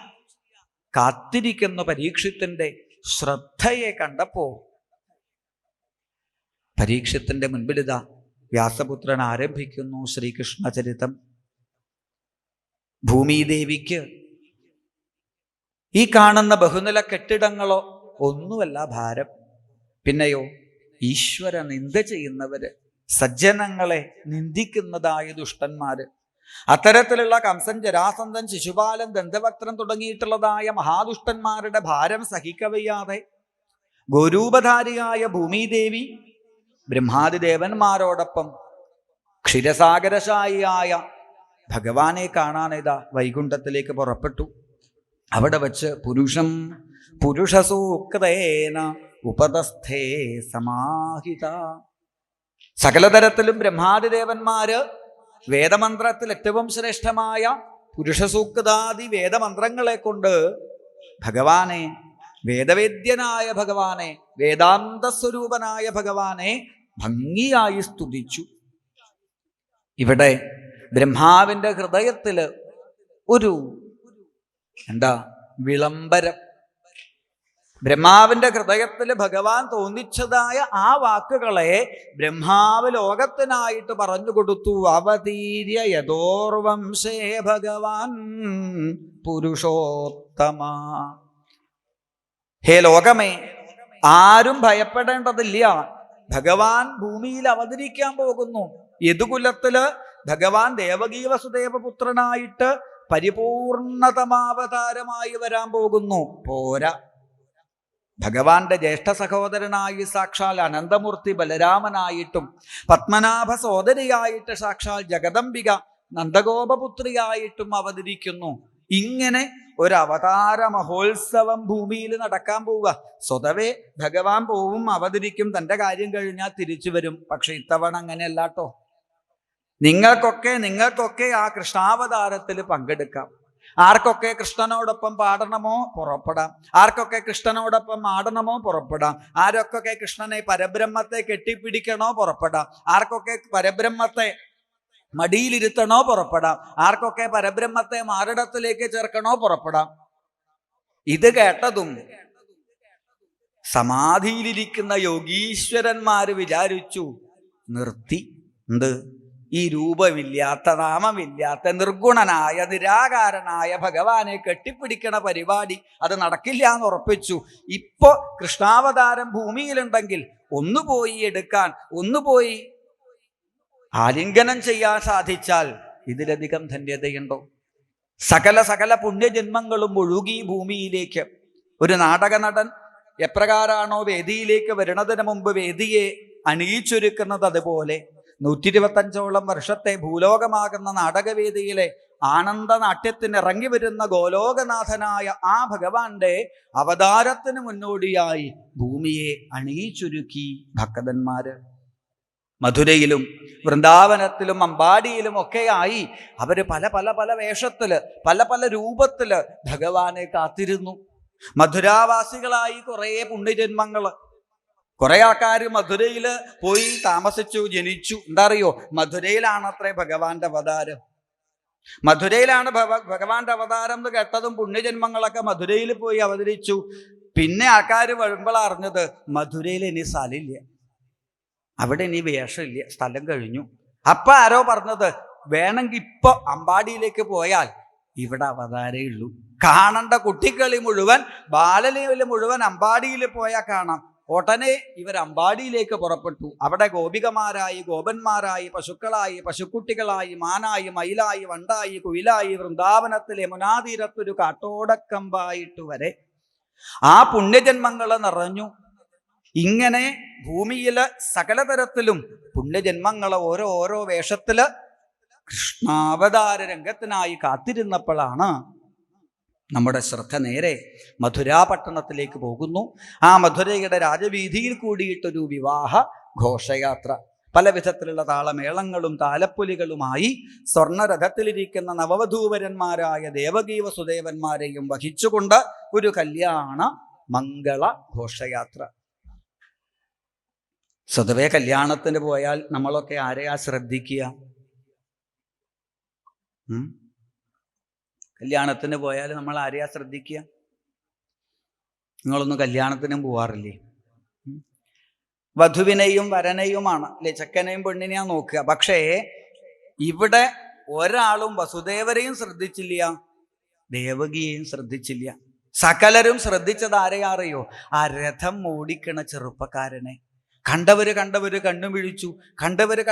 കാത്തിരിക്കുന്ന പരീക്ഷത്തിന്റെ ശ്രദ്ധയെ കണ്ടപ്പോ പരീക്ഷത്തിന്റെ മുൻപിലിതാ വ്യാസപുത്രൻ ആരംഭിക്കുന്നു ശ്രീകൃഷ്ണ ചരിതം. ഭൂമിദേവിക്ക് ഈ കാണുന്ന ബഹുനില കെട്ടിടങ്ങളോ ഒന്നുമല്ല ഭാരം. പിന്നെയോ ഈശ്വര നിന്ദ ചെയ്യുന്നവര്, സജ്ജനങ്ങളെ നിന്ദിക്കുന്നതായ ദുഷ്ടന്മാര്, അത്തരത്തിലുള്ള കംസൻ, ജരാസന്ധൻ, ശിശുപാലൻ, ദന്തവക്ത്രൻ തുടങ്ങിയിട്ടുള്ളതായ മഹാദുഷ്ടന്മാരുടെ ഭാരം സഹിക്കവയ്യാതെ ഗോരൂപധാരിയായ ഭൂമിദേവി ബ്രഹ്മാദിദേവന്മാരോടൊപ്പം ക്ഷീരസാഗരശായിയായ ഭഗവാനെ കാണാനിതാ വൈകുണ്ഠത്തിലേക്ക് പുറപ്പെട്ടു. അവിടെ വച്ച് പുരുഷസൂക്തേന ഉപതസ്ഥേ സമാഹിത. സകലതരത്തിലും ബ്രഹ്മാദിദേവന്മാര് വേദമന്ത്രത്തിൽ ഏറ്റവും ശ്രേഷ്ഠമായ പുരുഷസൂക്താദി വേദമന്ത്രങ്ങളെ കൊണ്ട് ഭഗവാനെ, വേദവേദ്യനായ ഭഗവാനെ, വേദാന്തസ്വരൂപനായ ഭഗവാനെ ഭംഗിയായി സ്തുതിച്ചു. ഇവിടെ ബ്രഹ്മാവിൻ്റെ ഹൃദയത്തില് ഒരു വിളംബരം. ബ്രഹ്മാവിൻ്റെ ഹൃദയത്തിൽ ഭഗവാൻ തോന്നിച്ചതായ ആ വാക്കുകളെ ബ്രഹ്മാവ് ലോകത്തിനായിട്ട് പറഞ്ഞു കൊടുത്തു. അവതീര്യ യഥോർവംശേ ഭഗവാൻ പുരുഷോത്തമ. ഹേ ലോകമേ, ആരും ഭയപ്പെടേണ്ടതില്ല. ഭഗവാൻ ഭൂമിയിൽ അവതരിക്കാൻ പോകുന്നു. യദുകുലത്തില് ഭഗവാൻ ദേവകീ വസുദേവ പുത്രനായിട്ട് പരിപൂർണതമാവതാരമായി വരാൻ പോകുന്നു. പോരാ, ഭഗവാന്റെ ജ്യേഷ്ഠ സഹോദരനായി സാക്ഷാൽ അനന്തമൂർത്തി ബലരാമനായിട്ടും പത്മനാഭ സോദരിയായിട്ട് സാക്ഷാൽ ജഗദംബിക നന്ദഗോപപുത്രിയായിട്ടും അവതരിക്കുന്നു. ഇങ്ങനെ ഒരു അവതാര മഹോത്സവം ഭൂമിയിൽ നടക്കാൻ പോവുക. സ്വതവേ ഭഗവാൻ പോവും, അവതരിക്കും, തൻ്റെ കാര്യം കഴിഞ്ഞാൽ തിരിച്ചു വരും. പക്ഷെ ഇത്തവണ അങ്ങനെയല്ല കേട്ടോ. നിങ്ങൾക്കൊക്കെ ആ കൃഷ്ണാവതാരത്തിൽ പങ്കെടുക്കാം. ആർക്കൊക്കെ കൃഷ്ണനോടൊപ്പം പാടണമോ പുറപ്പെടാം, ആർക്കൊക്കെ കൃഷ്ണനോടൊപ്പം ആടണമോ പുറപ്പെടാം, ആരൊക്കെ കൃഷ്ണനെ പരബ്രഹ്മത്തെ കെട്ടിപ്പിടിക്കണോ പുറപ്പെടാം, ആർക്കൊക്കെ പരബ്രഹ്മത്തെ മടിയിലിരുത്തണോ പുറപ്പെടാം, ആർക്കൊക്കെ പരബ്രഹ്മത്തെ മാറിടത്തിലേക്ക് ചേർക്കണോ പുറപ്പെടാം. ഇത് കേട്ടതും സമാധിയിലിരിക്കുന്ന യോഗീശ്വരന്മാര് വിചാരിച്ചു, നിർത്തി. ഈ രൂപമില്ലാത്ത, നാമമില്ലാത്ത, നിർഗുണനായ, നിരാകാരനായ ഭഗവാനെ കെട്ടിപ്പിടിക്കണ പരിപാടി അത് നടക്കില്ല എന്ന് ഉറപ്പിച്ചു. ഇപ്പൊ കൃഷ്ണാവതാരം ഭൂമിയിലുണ്ടെങ്കിൽ ഒന്നുപോയി എടുക്കാൻ, ഒന്നുപോയി ആലിംഗനം ചെയ്യാൻ സാധിച്ചാൽ ഇതിലധികം ധന്യതയുണ്ടോ? സകല പുണ്യജന്മങ്ങളും ഒഴുകി ഭൂമിയിലേക്ക്. ഒരു നാടക നടൻ എപ്രകാരാണോ വേദിയിലേക്ക് വരുന്നതിന് മുമ്പ് വേദിയെ അണിയിച്ചൊരുക്കുന്നത്, അതുപോലെ 125ഓളം വർഷത്തെ ഭൂലോകമാകുന്ന നാടകവേദിയിലെ ആനന്ദനാട്യത്തിന് ഇറങ്ങി വരുന്ന ഗോലോകനാഥനായ ആ ഭഗവാന്റെ അവതാരത്തിന് മുന്നോടിയായി ഭൂമിയെ അണിയിച്ചൊരുക്കി ഭക്തന്മാര്. മധുരയിലും വൃന്ദാവനത്തിലും അമ്പാടിയിലും ഒക്കെയായി അവര് പല വേഷത്തില്, പല രൂപത്തില് ഭഗവാനെ കാത്തിരുന്നു. മധുരാവാസികളായി കുറേ പുണ്യജന്മങ്ങള്, കുറെ ആൾക്കാര് മധുരയില് പോയി താമസിച്ചു, ജനിച്ചു. എന്താ അറിയോ? മധുരയിലാണത്രേ ഭഗവാന്റെ അവതാരം. മധുരയിലാണ് ഭഗവാന്റെ അവതാരം എന്ന് കേട്ടതും പുണ്യജന്മങ്ങളൊക്കെ മധുരയിൽ പോയി അവതരിച്ചു. പിന്നെ ആൾക്കാർ വരുമ്പോൾ അറിഞ്ഞത് മധുരയിൽ ഇനി സ്ഥലമില്ല, അവിടെ ഇനി വേഷമില്ല, സ്ഥലം കഴിഞ്ഞു. അപ്പൊ ആരോ പറഞ്ഞത്, വേണമെങ്കിൽ ഇപ്പൊ അമ്പാടിയിലേക്ക് പോയാൽ ഇവിടെ അവതാരേ ഉള്ളൂ. കാണേണ്ട കുട്ടിക്കളി മുഴുവൻ, ബാലലീല മുഴുവൻ അമ്പാടിയിൽ പോയാൽ കാണാം. ഉടനെ ഇവർ അമ്പാടിയിലേക്ക് പുറപ്പെട്ടു. അവിടെ ഗോപികമാരായി, ഗോപന്മാരായി, പശുക്കളായി, പശുക്കുട്ടികളായി, മാനായി, മയിലായി, വണ്ടായി, കുയിലായി, വൃന്ദാവനത്തിലെ മുനാതീരത്തൊരു കാട്ടോടക്കമ്പായിട്ട് വരെ ആ പുണ്യജന്മങ്ങള് നിറഞ്ഞു. ഇങ്ങനെ ഭൂമിയില് സകലതരത്തിലും പുണ്യജന്മങ്ങള് ഓരോ വേഷത്തില് കൃഷ്ണാവതാര രംഗത്തിനായി കാത്തിരുന്നപ്പോഴാണ് നമ്മുടെ ശ്രദ്ധ നേരെ മധുരാപട്ടണത്തിലേക്ക് പോകുന്നു. ആ മധുരയുടെ രാജവീതിയിൽ കൂടിയിട്ടൊരു വിവാഹ ഘോഷയാത്ര. പല വിധത്തിലുള്ള താളമേളങ്ങളും താലപ്പൊലികളുമായി സ്വർണ്ണരഥത്തിലിരിക്കുന്ന നവവധൂവരന്മാരായ ദേവകീ വസുദേവന്മാരെയും വഹിച്ചുകൊണ്ട് ഒരു കല്യാണ മംഗള ഘോഷയാത്ര. സ്വതവേ കല്യാണത്തിന് പോയാൽ നമ്മളൊക്കെ ആരെയാ ശ്രദ്ധിക്കുക? കല്യാണത്തിന് പോയാൽ നമ്മൾ ആരെയാ ശ്രദ്ധിക്കുക? നിങ്ങളൊന്നും കല്യാണത്തിനും പോവാറില്ലേ? വധുവിനെയും വരനെയുമാണ് അല്ലെ, ചെക്കനെയും പെണ്ണിനെയാണ് നോക്കുക. പക്ഷേ ഇവിടെ ഒരാളും വസുദേവരെയും ശ്രദ്ധിച്ചില്ല, ദേവകിയെയും ശ്രദ്ധിച്ചില്ല. സകലരും ശ്രദ്ധിച്ചത് ആരെയാ അറിയോ? ആ രഥം ഓടിക്കണ ചെറുപ്പക്കാരനെ. കണ്ടവര് കണ്ണു വിഴിച്ചു, കണ്ടവര്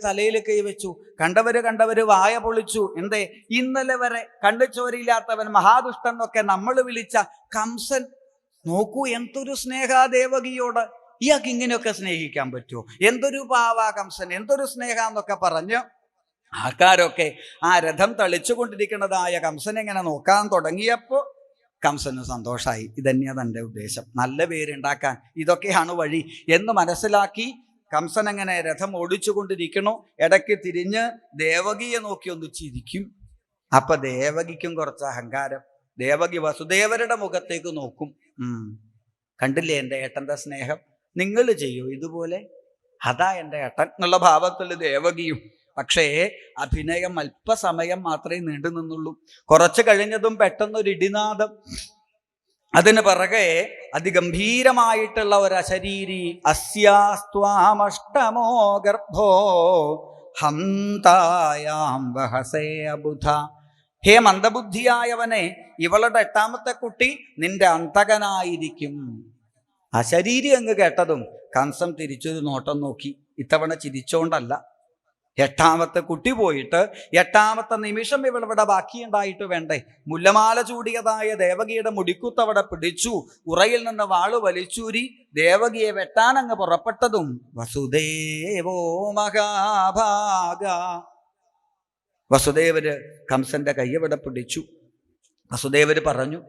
തലയിൽ കൈവച്ചു, കണ്ടവര് വായ പൊളിച്ചു. എന്തേ? ഇന്നലെ വരെ കണ്ടു ചോരിയില്ലാത്തവൻ, മഹാദുഷ്ടൻ എന്നൊക്കെ നമ്മൾ വിളിച്ച കംസൻ നോക്കൂ എന്തൊരു സ്നേഹ ദേവകിയോട്. ഇയാൾക്ക് ഇങ്ങനെയൊക്കെ സ്നേഹിക്കാൻ പറ്റുമോ? എന്തൊരു പാവാ കംസൻ, എന്തൊരു സ്നേഹ എന്നൊക്കെ പറഞ്ഞ് ആൾക്കാരൊക്കെ ആ രഥം തളിച്ചുകൊണ്ടിരിക്കുന്നതായ കംസനെ ഇങ്ങനെ നോക്കാൻ തുടങ്ങിയപ്പോൾ കംസന് സന്തോഷമായി. ഇതന്നെയാ തൻ്റെ ഉദ്ദേശം, നല്ല പേരുണ്ടാക്കാൻ ഇതൊക്കെയാണ് വഴി എന്ന് മനസ്സിലാക്കി കംസൻ അങ്ങനെ രഥം ഓടിച്ചുകൊണ്ടിരിക്കണു. ഇടയ്ക്ക് തിരിഞ്ഞ് ദേവകിയെ നോക്കി ഒന്ന് ചിരിക്കും. അപ്പൊ ദേവകിക്കും കുറച്ച് അഹങ്കാരം. ദേവകി വസുദേവരുടെ മുഖത്തേക്ക് നോക്കും. കണ്ടില്ലേ എൻ്റെ ഏട്ടൻ്റെ സ്നേഹം, നിങ്ങൾ ചെയ്യൂ ഇതുപോലെ, അതാ എൻ്റെ ഏട്ടൻ എന്നുള്ള ഭാവത്തിൽ ദേവകിയും. പക്ഷേ അഭിനയം അല്പസമയം മാത്രമേ നീണ്ടു നിന്നുള്ളൂ. കുറച്ച് കഴിഞ്ഞതും പെട്ടെന്നൊരു ഇടിനാദം. അതിന് പിറകെ അതിഗംഭീരമായിട്ടുള്ള ഒരു അശരീരി. അസ്യാസ്ത്വാമഷ്ടമോ ഗർഭോ ഹന്തായാം വഹസേ അബുധ. ഹേ മന്ദബുദ്ധിയായവനെ, ഇവളുടെ 8ാമത്തെ കുട്ടി നിന്റെ അന്തകനായിരിക്കും. അശരീരി അങ്ങ് കേട്ടതും കംസൻ തിരിച്ചൊരു നോട്ടം നോക്കി. ഇത്തവണ ചിരിച്ചോണ്ടല്ല. 8ാമത്തെ കുട്ടി പോയിട്ട് 8ാമത്തെ നിമിഷം ഇവളിവിടെ ബാക്കിയുണ്ടായിട്ട് വേണ്ടേ? മുല്ലമാല ചൂടിയതായ ദേവകിയുടെ മുടിക്കുത്തവിടെ പിടിച്ചു. ഉറയിൽ നിന്ന് വാള് വലിച്ചൂരി ദേവകിയെ വെട്ടാനങ്ങ് പുറപ്പെട്ടതും വസുദേവോ മഹാഭാഗ. വസുദേവര് കംസന്റെ കയ്യവിടെ പിടിച്ചു. വസുദേവര് പറഞ്ഞു,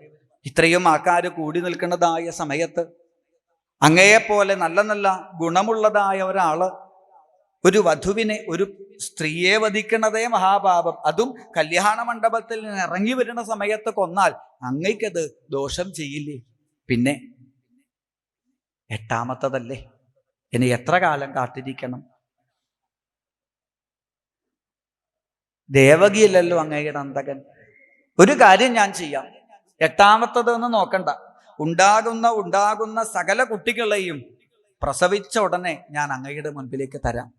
ഇത്രയും ആൾക്കാര് കൂടി നിൽക്കുന്നതായ സമയത്ത് അങ്ങയെപ്പോലെ നല്ല നല്ല ഗുണമുള്ളതായ ഒരാള് ഒരു വധുവിനെ, ഒരു സ്ത്രീയെ വധിക്കണതേ മഹാപാപം. അതും കല്യാണ മണ്ഡപത്തിൽ നിന്ന് ഇറങ്ങി വരുന്ന സമയത്ത് കൊന്നാൽ അങ്ങയ്ക്കത് ദോഷം ചെയ്യില്ലേ? പിന്നെ 8ാമത്തതല്ലേ, ഇനി എത്ര കാലം കാത്തിരിക്കണം? ദേവകിയല്ലല്ലോ അങ്ങയുടെ അന്തകൻ. ഒരു കാര്യം ഞാൻ ചെയ്യാം, 8ാമത്തതെന്ന് നോക്കണ്ട, ഉണ്ടാകുന്ന സകല കുട്ടികളെയും പ്രസവിച്ച ഉടനെ ഞാൻ അങ്ങയുടെ മുൻപിലേക്ക് തരാം.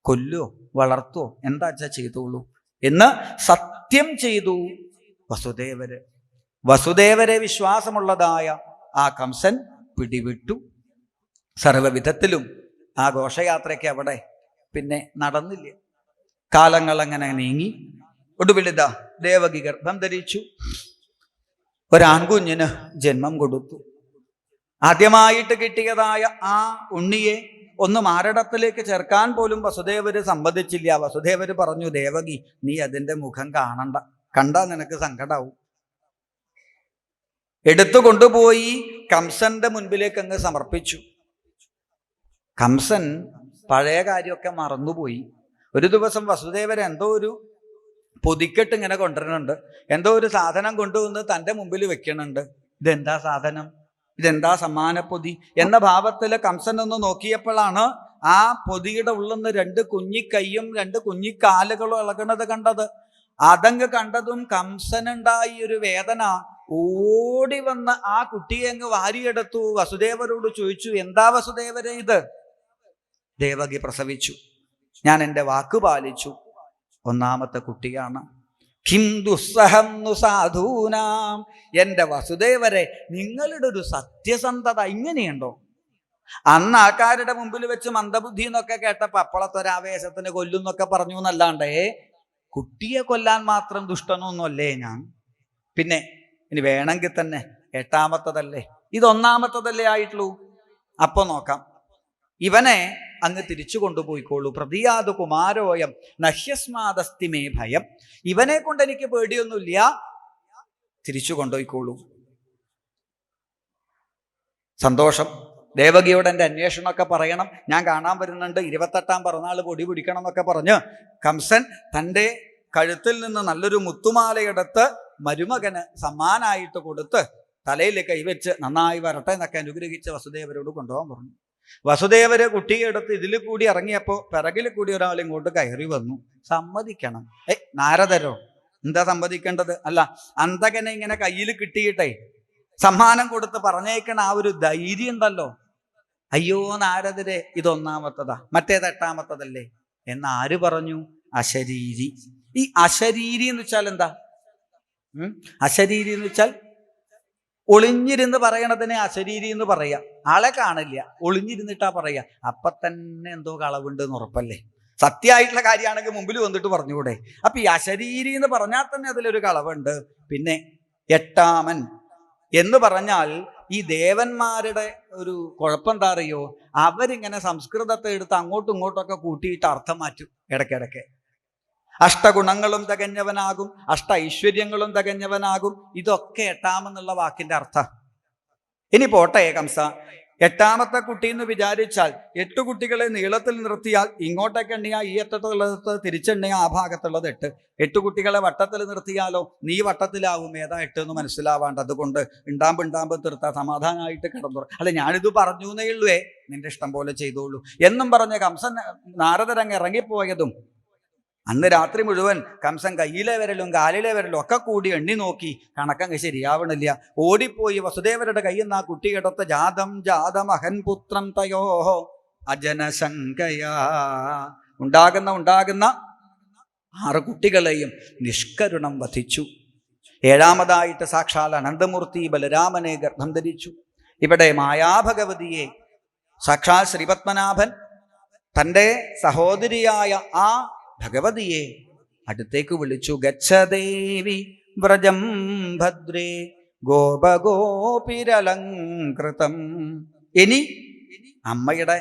കൊല്ലോ വളർത്തോ എന്താ ചെയ്തോളൂ എന്ന് സത്യം ചെയ്തു വസുദേവരെ വിശ്വാസമുള്ളതായ ആ കംസൻ പിടിവിട്ടു. സർവ്വവിധത്തിലും ആ ഘോഷയാത്രയ്ക്ക് അവിടെ പിന്നെ നടന്നില്ല. കാലങ്ങൾ അങ്ങനെ നീങ്ങി. ഒടുവിലിതാ ദേവകി ഗർഭം ധരിച്ചു, ഒരാൺകുഞ്ഞിന് ജന്മം കൊടുത്തു. ആദ്യമായിട്ട് കിട്ടിയതായ ആ ഉണ്ണിയെ ഒന്ന് മാരടത്തിലേക്ക് ചേർക്കാൻ പോലും വസുദേവര് സമ്മതിച്ചില്ല. വസുദേവര് പറഞ്ഞു, ദേവകി നീ അതിൻ്റെ മുഖം കാണണ്ട, കണ്ടാ നിനക്ക് സങ്കടാവും. എടുത്തു കൊണ്ടുപോയി കംസന്റെ മുൻപിലേക്ക് അങ്ങ് സമർപ്പിച്ചു. കംസൻ പഴയ കാര്യമൊക്കെ മറന്നുപോയി. ഒരു ദിവസം വസുദേവർ എന്തോ ഒരു പൊതിക്കെട്ട് ഇങ്ങനെ കൊണ്ടുവരുന്നുണ്ട്, എന്തോ ഒരു സാധനം കൊണ്ടുവന്ന് തൻ്റെ മുമ്പിൽ വെക്കണുണ്ട്. ഇതെന്താ സാധനം, ഇതെന്താ സമ്മാനപ്പൊതി എന്ന ഭാവത്തിൽ കംസൻ ഒന്ന് നോക്കിയപ്പോഴാണ് ആ പൊതിയുടെ ഉള്ളിൽ നിന്ന് 2 കുഞ്ഞിക്കൈയും 2 കുഞ്ഞിക്കാലുകളും ഇളകണത് കണ്ടത്. അതങ്ങ് കണ്ടതും കംസനുണ്ടായി ഒരു വേദന. ഓടി വന്ന് ആ കുട്ടിയെ അങ്ങ് വാരിയെടുത്തു. വസുദേവരോട് ചോദിച്ചു, എന്താ വസുദേവരെ ഇത്? ദേവകി പ്രസവിച്ചു, ഞാൻ എൻ്റെ വാക്ക് പാലിച്ചു, 1ാമത്തെ കുട്ടിയാണ്. കിം ദുസ്സഹം नु സാധൂനാം. എൻ്റെ വസുദേവരെ, നിങ്ങളുടെ ഒരു സത്യസന്ധത ഇങ്ങനെയുണ്ടോ? അന്ന് ആൾക്കാരുടെ മുമ്പിൽ വെച്ച് മന്ദബുദ്ധി എന്നൊക്കെ കേട്ടപ്പോൾ അപ്പളത്തൊരാവേശത്തിന് കൊല്ലുന്നൊക്കെ പറഞ്ഞു എന്നല്ലാണ്ടേ കുട്ടിയെ കൊല്ലാൻ മാത്രം ദുഷ്ടനൊന്നുമല്ലേ ഞാൻ. പിന്നെ ഇനി വേണമെങ്കിൽ തന്നെ 8ാമത്തതല്ലേ, ഇത് 1ാമത്തതല്ലേ ആയിട്ടുള്ളൂ. അപ്പൊ നോക്കാം, ഇവനെ അങ്ങ് തിരിച്ചു കൊണ്ടുപോയിക്കോളൂ. പ്രതിയാതു കുമാരോയം നഹ്യസ്മാദസ്തിമേ ഭയം. ഇവനെ കൊണ്ട് എനിക്ക് പേടിയൊന്നുമില്ല, തിരിച്ചു കൊണ്ടുപോയിക്കോളൂ. സന്തോഷം. ദേവകിയോട് എൻ്റെ അന്വേഷണമൊക്കെ പറയണം, ഞാൻ കാണാൻ വരുന്നുണ്ട്, 28ാം പിറന്നാൾ പൊടി പിടിക്കണം എന്നൊക്കെ പറഞ്ഞ് കംസൻ തൻ്റെ കഴുത്തിൽ നിന്ന് നല്ലൊരു മുത്തുമാലയെടുത്ത് മരുമകന് സമ്മാനായിട്ട് കൊടുത്ത് തലയിൽ കൈവച്ച് നന്നായി വരട്ടെ എന്നൊക്കെ അനുഗ്രഹിച്ച് വസുദേവരോട് കൊണ്ടുപോകാൻ പറഞ്ഞു. വസുദേവര് കുട്ടിയെടുത്ത് ഇതിൽ കൂടി ഇറങ്ങിയപ്പോൾ പിറകിൽ കൂടി ഒരാൾ ഇങ്ങോട്ട് കയറി വന്നു. സമ്മതിക്കണം, നാരദരോ എന്താ സംവദിക്കേണ്ടത്? അല്ല, അന്തകനെ ഇങ്ങനെ കയ്യിൽ കിട്ടിയിട്ടേ സമ്മാനം കൊടുത്ത് പറഞ്ഞേക്കണ ആ ഒരു ധൈര്യം ഉണ്ടല്ലോ. അയ്യോ നാരദരെ, ഇതൊന്നാമത്തതാ, മറ്റേത് എട്ടാമത്തതല്ലേ എന്ന് ആര് പറഞ്ഞു? അശരീരി. ഈ അശരീരി എന്ന് വെച്ചാൽ എന്താ? അശരീരി എന്ന് വെച്ചാൽ ഒളിഞ്ഞിരുന്ന് പറയണതിനെ അശരീരി എന്ന് പറയാ. ആളെ കാണില്ല, ഒളിഞ്ഞിരുന്നിട്ടാ പറയാ. അപ്പൊ തന്നെ എന്തോ കളവുണ്ട് എന്ന് ഉറപ്പല്ലേ? സത്യമായിട്ടുള്ള കാര്യമാണെങ്കിൽ മുമ്പിൽ വന്നിട്ട് പറഞ്ഞുകൂടെ? അപ്പൊ ഈ അശരീരി എന്ന് പറഞ്ഞാൽ തന്നെ അതിലൊരു കളവുണ്ട്. പിന്നെ എട്ടാമൻ എന്ന് പറഞ്ഞാൽ ഈ ദേവന്മാരുടെ ഒരു കുഴപ്പം എന്താ അറിയോ? അവരിങ്ങനെ സംസ്കൃതത്തെ എടുത്ത് അങ്ങോട്ടും ഇങ്ങോട്ടൊക്കെ കൂട്ടിയിട്ട് അർത്ഥം മാറ്റും ഇടയ്ക്കിടയ്ക്ക്. അഷ്ടഗുണങ്ങളും തികഞ്ഞവനാകും, അഷ്ട ഐശ്വര്യങ്ങളും തികഞ്ഞവനാകും. ഇതൊക്കെ എട്ടാമെന്നുള്ള വാക്കിന്റെ അർത്ഥം. ഇനി പോട്ടെ കംസ, എട്ടാമത്തെ കുട്ടി എന്ന് വിചാരിച്ചാൽ 8 കുട്ടികളെ നീളത്തിൽ നിർത്തിയാൽ ഇങ്ങോട്ടേക്ക് എണ്ണിയാൽ ഈ അറ്റത്തുള്ളത് തിരിച്ചെണ്ണിയാൽ ആ ഭാഗത്തുള്ളത് 8. 8 കുട്ടികളെ വട്ടത്തിൽ നിർത്തിയാലോ നീ വട്ടത്തിലാവും, ഏതാ 8 എന്ന് മനസ്സിലാവാണ്ട്. അതുകൊണ്ട് ഉണ്ടാമ്പ് തീർത്താ സമാധാനമായിട്ട് കിടന്നു. അല്ല, ഞാനിത് പറഞ്ഞു എന്നേ ഉള്ളൂ, നിന്റെ ഇഷ്ടം പോലെ ചെയ്തോളൂ എന്നും പറഞ്ഞ് കംസൻ നാരദരങ്ങ് ഇറങ്ങിപ്പോയതും അന്ന് രാത്രി മുഴുവൻ കംസൻ കയ്യിലെ വിരലും കാലിലെ വിരലും ഒക്കെ കൂടി എണ്ണി നോക്കി, കണക്കങ്ങ് ശരിയാവണില്ല. ഓടിപ്പോയി വസുദേവരുടെ കയ്യിൽ നിന്ന് ആ കുട്ടിയെടുത്ത് ജാതം അഹൻപുത്രം തയോഹോ അജനശങ്കയാ, ഉണ്ടാകുന്ന 6 കുട്ടികളെയും നിഷ്കരുണം വധിച്ചു. 7ാമതായിട്ട് സാക്ഷാൽ അനന്തമൂർത്തി ബലരാമനെ ഗർഭം ധരിച്ചു. ഇവിടെ മായാഭഗവതിയെ സാക്ഷാൽ ശ്രീപത്മനാഭൻ തൻ്റെ സഹോദരിയായ ആ ഭഗവതിയെ അടുത്തേക്ക് വിളിച്ചു. ഗച്ഛദേവി വ്രജം ഭദ്രേ ഗോപഗോപിരലങ്കൃതം. ഇനി അമ്മയുടെ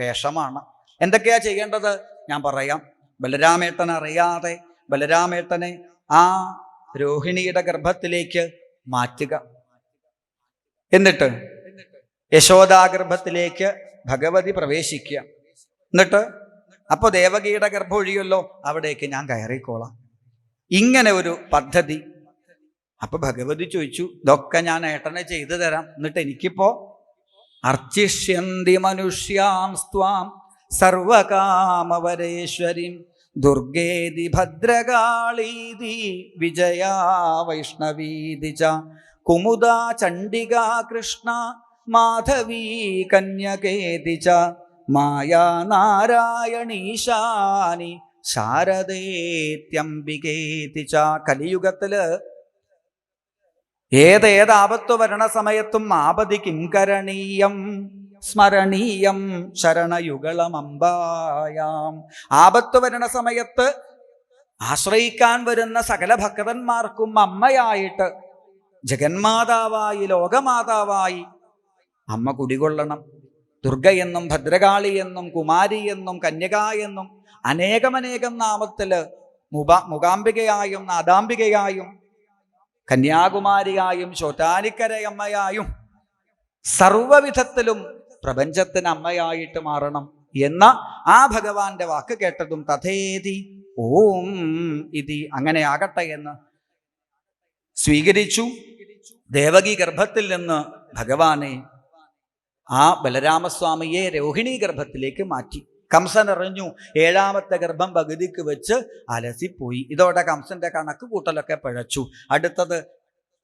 വേഷമാണ്. എന്തൊക്കെയാ ചെയ്യേണ്ടത് ഞാൻ പറയാം. ബലരാമേട്ടൻ അറിയാതെ ബലരാമേട്ടനെ ആ രോഹിണിയുടെ ഗർഭത്തിലേക്ക് മാറ്റുക. എന്നിട്ട് യശോദാഗർഭത്തിലേക്ക് ഭഗവതി പ്രവേശിക്കുക. എന്നിട്ട് അപ്പോൾ ദേവകിയുടെ ഗർഭം ഒഴിയല്ലോ, അവിടേക്ക് ഞാൻ കയറിക്കോളാം. ഇങ്ങനെ ഒരു പദ്ധതി. അപ്പൊ ഭഗവതി ചോദിച്ചു, ഇതൊക്കെ ഞാൻ ഏട്ടനെ ചെയ്തു തരാം, എന്നിട്ട് എനിക്കിപ്പോ അർച്ചിഷ്യന്തി മനുഷ്യാം സ്ത്വാം സർവകാമവരേശ്വരീം ദുർഗേതി ഭദ്രകാളീതി വിജയാ വൈഷ്ണവീതി ച കുമുദാ ചണ്ഡികാ കൃഷ്ണ മാധവീ കന്യകേതി ച മായാ നാരായണീശാനി ശാരദേത്യംബികേതി ച. കലിയുഗത്തില് ഏതാപത്തു വരണ സമയത്തും ആപതി കിംകരണീയം സ്മരണീയം ശരണയുഗളമംബായാം. ആപത്തു വരണ സമയത്ത് ആശ്രയിക്കാൻ വരുന്ന സകല ഭക്തന്മാർക്കും അമ്മയായിട്ട്, ജഗന്മാതാവായി, ലോകമാതാവായി അമ്മ കുടികൊള്ളണം. ദുർഗയെന്നും ഭദ്രകാളിയെന്നും കുമാരിയെന്നും കന്യക എന്നും അനേകമനേകം നാമത്തില് മുകാംബികയായും നാദാംബികയായും കന്യാകുമാരിയായും ചോറ്റാനിക്കരയമ്മയായും സർവവിധത്തിലും പ്രപഞ്ചത്തിന് അമ്മയായിട്ട് മാറണം എന്ന ആ ഭഗവാന്റെ വാക്ക് കേട്ടതും തഥേതി ഓം ഇതി, അങ്ങനെ ആകട്ടെ എന്ന് സ്വീകരിച്ചു. ദേവകി ഗർഭത്തിൽ നിന്ന് ഭഗവാനെ, ആ ബലരാമസ്വാമിയെ രോഹിണി ഗർഭത്തിലേക്ക് മാറ്റി. കംസൻ അറിഞ്ഞു 7ാമത്തെ ഗർഭം പകുതിക്ക് വെച്ച് അലസിപ്പോയി. ഇതോടെ കംസന്റെ കണക്ക് കൂട്ടലൊക്കെ പിഴച്ചു. അടുത്തത്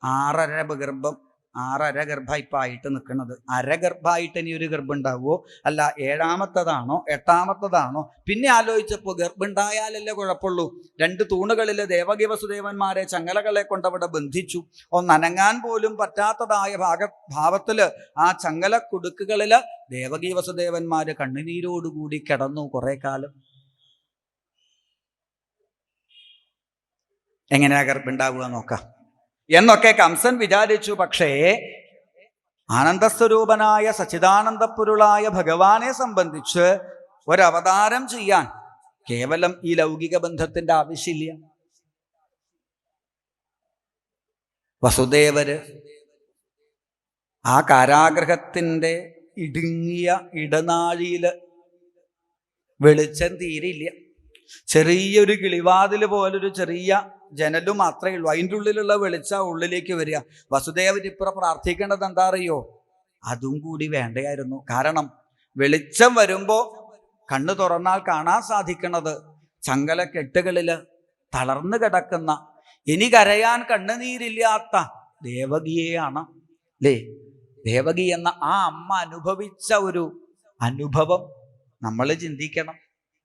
6.5 ഗർഭമായിട്ട് നിൽക്കുന്നത്. അരഗർഭമായിട്ട് ഇനി ഒരു ഗർഭം ഉണ്ടാവുമോ? അല്ല, 7ാമത്തതാണോ 8ാമത്തതാണോ? പിന്നെ ആലോചിച്ചപ്പോൾ ഗർഭമുണ്ടായാലല്ലേ കുഴപ്പമുള്ളൂ. 2 തൂണുകളിൽ ദേവകി വസുദേവന്മാരെ ചങ്ങലകളെ കൊണ്ടവിടെ ബന്ധിച്ചു. ഒന്നനങ്ങാൻ പോലും പറ്റാത്തതായ ഭാവത്തില് ആ ചങ്ങല കുടുക്കുകളില് ദേവകി വസുദേവന്മാര് കണ്ണുനീരോടുകൂടി കിടന്നു കുറെ കാലം. എങ്ങനെയാ ഗർഭമുണ്ടാവുക നോക്കാം എന്നൊക്കെ കംസൻ വിചാരിച്ചു. പക്ഷേ ആനന്ദസ്വരൂപനായ സച്ചിദാനന്ദപ്പൊരുളായ ഭഗവാനെ സംബന്ധിച്ച് ഒരവതാരം ചെയ്യാൻ കേവലം ഈ ലൗകിക ബന്ധത്തിന്റെ ആവശ്യമില്ല. വസുദേവര് ആ കാരാഗ്രഹത്തിന്റെ ഇടുങ്ങിയ ഇടനാഴിയില് വെളിച്ചം തീരില്ല. ചെറിയൊരു കിളിവാതിൽ പോലൊരു ചെറിയ ജനലും മാത്രമേ ഉള്ളൂ. അതിൻ്റെ ഉള്ളിലുള്ള വെളിച്ചം ഉള്ളിലേക്ക് വരിക. വസുദേവരിപ്പുറം പ്രാർത്ഥിക്കേണ്ടത് എന്താ അറിയോ? അതും കൂടി വേണ്ടയായിരുന്നു. കാരണം വെളിച്ചം വരുമ്പോൾ കണ്ണു തുറന്നാൽ കാണാൻ സാധിക്കുന്നത് ചങ്ങലക്കെട്ടുകളിൽ തളർന്നു കിടക്കുന്ന ഇനി കരയാൻ കണ്ണുനീരില്ലാത്ത ദേവകിയെയാണ് അല്ലേ? ദേവകി എന്ന ആ അമ്മ അനുഭവിച്ച ഒരു അനുഭവം നമ്മൾ ചിന്തിക്കണം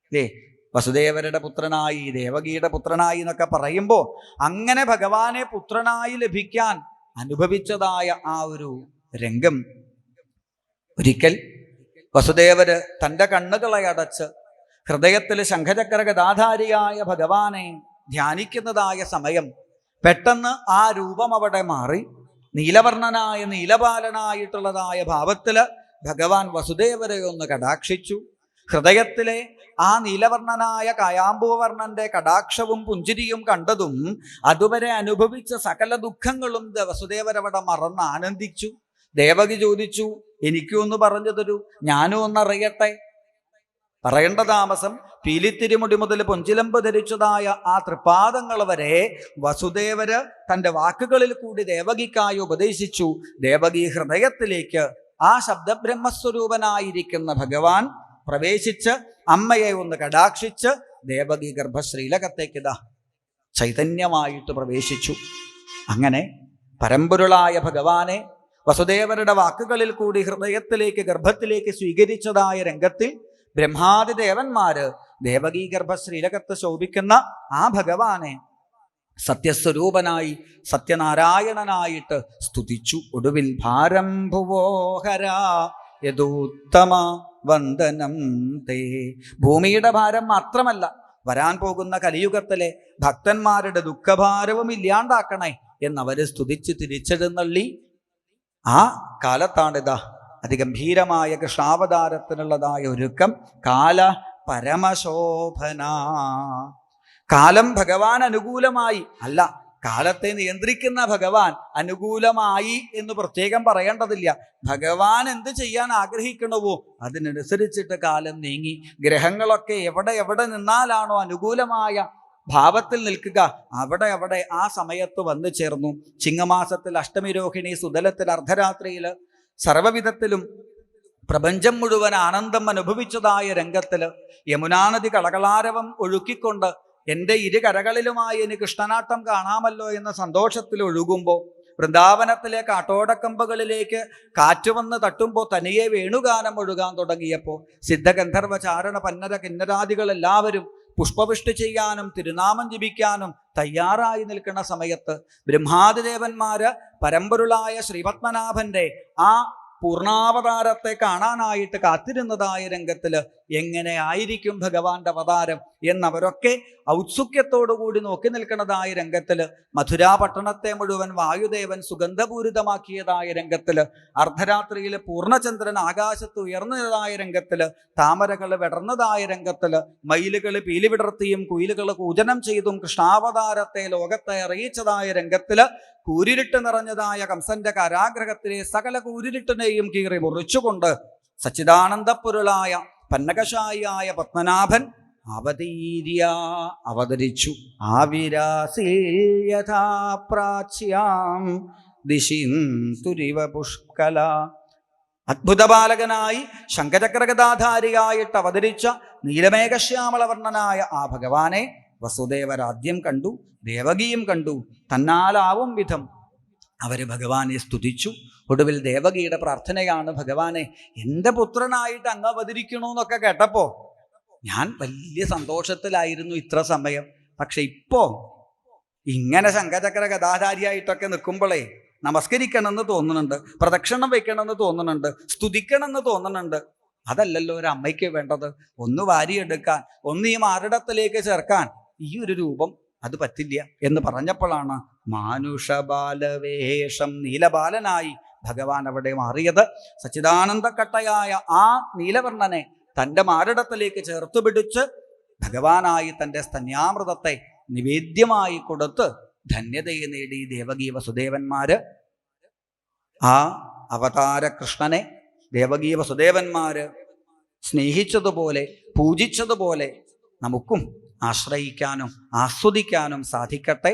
അല്ലേ? വസുദേവരുടെ പുത്രനായി, ദേവകിയുടെ പുത്രനായി എന്നൊക്കെ പറയുമ്പോൾ അങ്ങനെ ഭഗവാനെ പുത്രനായി ലഭിക്കാൻ അനുഭവിച്ചതായ ആ ഒരു രംഗം. ഒരിക്കൽ വസുദേവര് തൻ്റെ കണ്ണുകളെ അടച്ച് ഹൃദയത്തിൽ ശംഖചക്ര ഗദാധാരിയായ ഭഗവാനെ ധ്യാനിക്കുന്നതായ സമയം പെട്ടെന്ന് ആ രൂപം അവിടെ മാറി നീലവർണ്ണനായ നീലപാലനായിട്ടുള്ളതായ ഭാവത്തിൽ ഭഗവാൻ വസുദേവരെ ഒന്ന് കടാക്ഷിച്ചു. ഹൃദയത്തിലെ ആ നീലവർണ്ണനായ കായാമ്പൂവർണ്ണന്റെ കടാക്ഷവും പുഞ്ചിരിയും കണ്ടതും അതുവരെ അനുഭവിച്ച സകല ദുഃഖങ്ങളും വസുദേവരവിടെ മറന്ന് ആനന്ദിച്ചു. ദേവകി ചോദിച്ചു, എനിക്കൊന്ന് പറഞ്ഞു തരൂ, ഞാനും ഒന്നറിയട്ടെ. പറയേണ്ട താമസം പീലിത്തിരിമുടി മുതൽ പൊഞ്ചിലമ്പ് ധരിച്ചതായ ആ തൃപ്പാദങ്ങൾ വരെ വസുദേവര് തൻ്റെ വാക്കുകളിൽ കൂടി ദേവകിക്കായി ഉപദേശിച്ചു. ദേവകി ഹൃദയത്തിലേക്ക് ആ ശബ്ദബ്രഹ്മസ്വരൂപനായിരിക്കുന്ന ഭഗവാൻ പ്രവേശിച്ച് അമ്മയെ ഒന്ന് കടാക്ഷിച്ച് ദേവകി ഗർഭശ്രീലകത്തേക്ക് ഇതാ ചൈതന്യമായിട്ട് പ്രവേശിച്ചു. അങ്ങനെ പരമ്പൊരുളായ ഭഗവാനെ വസുദേവരുടെ വാക്കുകളിൽ കൂടി ഹൃദയത്തിലേക്ക് ഗർഭത്തിലേക്ക് സ്വീകരിച്ചതായ രംഗത്തിൽ ബ്രഹ്മാദി ദേവന്മാര് ദേവകീ ഗർഭശ്രീലകത്ത് ശോഭിക്കുന്ന ആ ഭഗവാനെ സത്യസ്വരൂപനായി സത്യനാരായണനായിട്ട് സ്തുതിച്ചു. ഒടുവിൽ ഭാരം ഭുവോഹര യദുത്തമ വന്ദനം തേ. ഭൂമിയുടെ ഭാരം മാത്രമല്ല, വരാൻ പോകുന്ന കലിയുഗത്തിലെ ഭക്തന്മാരുടെ ദുഃഖഭാരവും ഇല്ലാണ്ടാക്കണേ എന്നവര് സ്തുതിച്ച് തിരിച്ചെഴുന്നള്ളി. ആ കാലത്താണിതാ അതിഗംഭീരമായ കൃഷ്ണാവതാരത്തിനുള്ളതായ ഒരുക്കം. കാല പരമശോഭന. കാലം ഭഗവാൻ അനുകൂലമായി അല്ല, കാലത്തെ നിയന്ത്രിക്കുന്ന ഭഗവാൻ അനുകൂലമായി എന്ന് പ്രത്യേകം പറയേണ്ടതില്ല. ഭഗവാൻ എന്ത് ചെയ്യാൻ ആഗ്രഹിക്കണവോ അതിനനുസരിച്ചിട്ട് കാലം നീങ്ങി. ഗ്രഹങ്ങളൊക്കെ എവിടെ എവിടെ നിന്നാലാണോ അനുകൂലമായ ഭാവത്തിൽ നിൽക്കുക അവിടെ ആ സമയത്ത് വന്നു ചേർന്നു. ചിങ്ങമാസത്തിൽ അഷ്ടമി രോഹിണി സുതലത്തിൽ അർദ്ധരാത്രിയിൽ സർവവിധത്തിലും പ്രപഞ്ചം മുഴുവൻ ആനന്ദം അനുഭവിച്ചതായ രംഗത്തില് യമുനാനദി കളകളാരവം ഒഴുക്കിക്കൊണ്ട് എൻ്റെ ഇരു കരകളിലുമായി എനിക്ക് കൃഷ്ണനാട്ടം കാണാമല്ലോ എന്ന സന്തോഷത്തിൽ ഒഴുകുമ്പോൾ വൃന്ദാവനത്തിലെ കാട്ടോടക്കമ്പകളിലേക്ക് കാറ്റ് വന്ന് തട്ടുമ്പോൾ തനിയെ വേണുഗാനം ഒഴുകാൻ തുടങ്ങിയപ്പോൾ സിദ്ധഗന്ധർവ ചാരണ പന്നര കിന്നരാദികൾ എല്ലാവരും പുഷ്പവൃഷ്ടി ചെയ്യാനും തിരുനാമം ജപിക്കാനും തയ്യാറായി നിൽക്കുന്ന സമയത്ത് ബ്രഹ്മാദിദേവന്മാര് പരമ്പൊരുളായ ശ്രീപത്മനാഭന്റെ ആ പൂർണ്ണാവതാരത്തെ കാണാനായിട്ട് കാത്തിരുന്നതായ രംഗത്തില് എങ്ങനെ ആയിരിക്കും ഭഗവാന്റെ അവതാരം എന്നവരൊക്കെ ഔത്സുക്യത്തോടുകൂടി നോക്കി നിൽക്കുന്നതായ രംഗത്തില് മധുരാപട്ടണത്തെ മുഴുവൻ വായുദേവൻ സുഗന്ധപൂരിതമാക്കിയതായ രംഗത്തില് അർദ്ധരാത്രിയിൽ പൂർണ്ണചന്ദ്രൻ ആകാശത്ത് ഉയർന്നതായ രംഗത്തില് താമരകൾ വിടർന്നതായ രംഗത്തില് മയിലുകൾ പീലി വിടർത്തിയും കുയിലുകൾ കൂജനം ചെയ്തും കൃഷ്ണാവതാരത്തെ ലോകത്തെ അറിയിച്ചതായ രംഗത്തില് കൂരിരുട്ട് നിറഞ്ഞതായ കംസന്റെ കാരാഗ്രഹത്തിലെ സകല കൂരിരുട്ടിനെയും കീറി മുറിച്ചുകൊണ്ട് സച്ചിദാനന്ദപ്പൊരുളായ പന്നകശായിയായ പത്മനാഭൻ അവതരിച്ചു. ആവിരാസീയഥാ പ്രാച്യാം ദിശിന്തുരിവ പുഷ്കല. അദ്ഭുതബാലകനായി ശംഖചക്രഗദാധാരിയായിട്ട് അവതരിച്ച നീലമേഘശ്യാമളവർണ്ണനായ ആ ഭഗവാനെ വസുദേവരാദ്യം കണ്ടു, ദേവകിയും കണ്ടു. തന്നാലാവും വിധം അവര് ഭഗവാനെ സ്തുതിച്ചു. ഒടുവിൽ ദേവകിയുടെ പ്രാർത്ഥനയാണ്, ഭഗവാനെ എൻ്റെ പുത്രനായിട്ട് അങ്ങ് അവതരിക്കണമെന്നൊക്കെ കേട്ടപ്പോ ഞാൻ വലിയ സന്തോഷത്തിലായിരുന്നു ഇത്ര സമയം. പക്ഷെ ഇപ്പോ ഇങ്ങനെ ശംഖചക്ര ഗദാധാരിയായിട്ടൊക്കെ നിൽക്കുമ്പോഴേ നമസ്കരിക്കണമെന്ന് തോന്നുന്നുണ്ട്, പ്രദക്ഷിണം വെക്കണമെന്ന് തോന്നുന്നുണ്ട്, സ്തുതിക്കണമെന്ന് തോന്നുന്നുണ്ട്. അതല്ലല്ലോ ഒരു അമ്മയ്ക്ക് വേണ്ടത്. ഒന്ന് വാരിയെടുക്കാൻ, ഒന്ന് ഈ മാറിടത്തിലേക്ക് ചേർക്കാൻ ഈ ഒരു രൂപം അത് പറ്റില്ല എന്ന് പറഞ്ഞപ്പോഴാണ് മാനുഷബാലവേഷം നീലബാലനായി ഭഗവാൻ അവിടെ മാറിയത്. സച്ചിദാനന്ദക്കട്ടയായ ആ നീലവർണ്ണനെ തൻ്റെ മാറിടത്തിലേക്ക് ചേർത്ത് പിടിച്ച് ഭഗവാനായി തൻ്റെ സ്തന്യാമൃതത്തെ നിവേദ്യമായി കൊടുത്ത് ധന്യതയെ നേടി ദേവകീ വസുദേവന്മാര്. ആ അവതാര കൃഷ്ണനെ ദേവകീ വസുദേവന്മാര് സ്നേഹിച്ചതുപോലെ പൂജിച്ചതുപോലെ നമുക്കും ആശ്രയിക്കാനും ആസ്വദിക്കാനും സാധിക്കട്ടെ.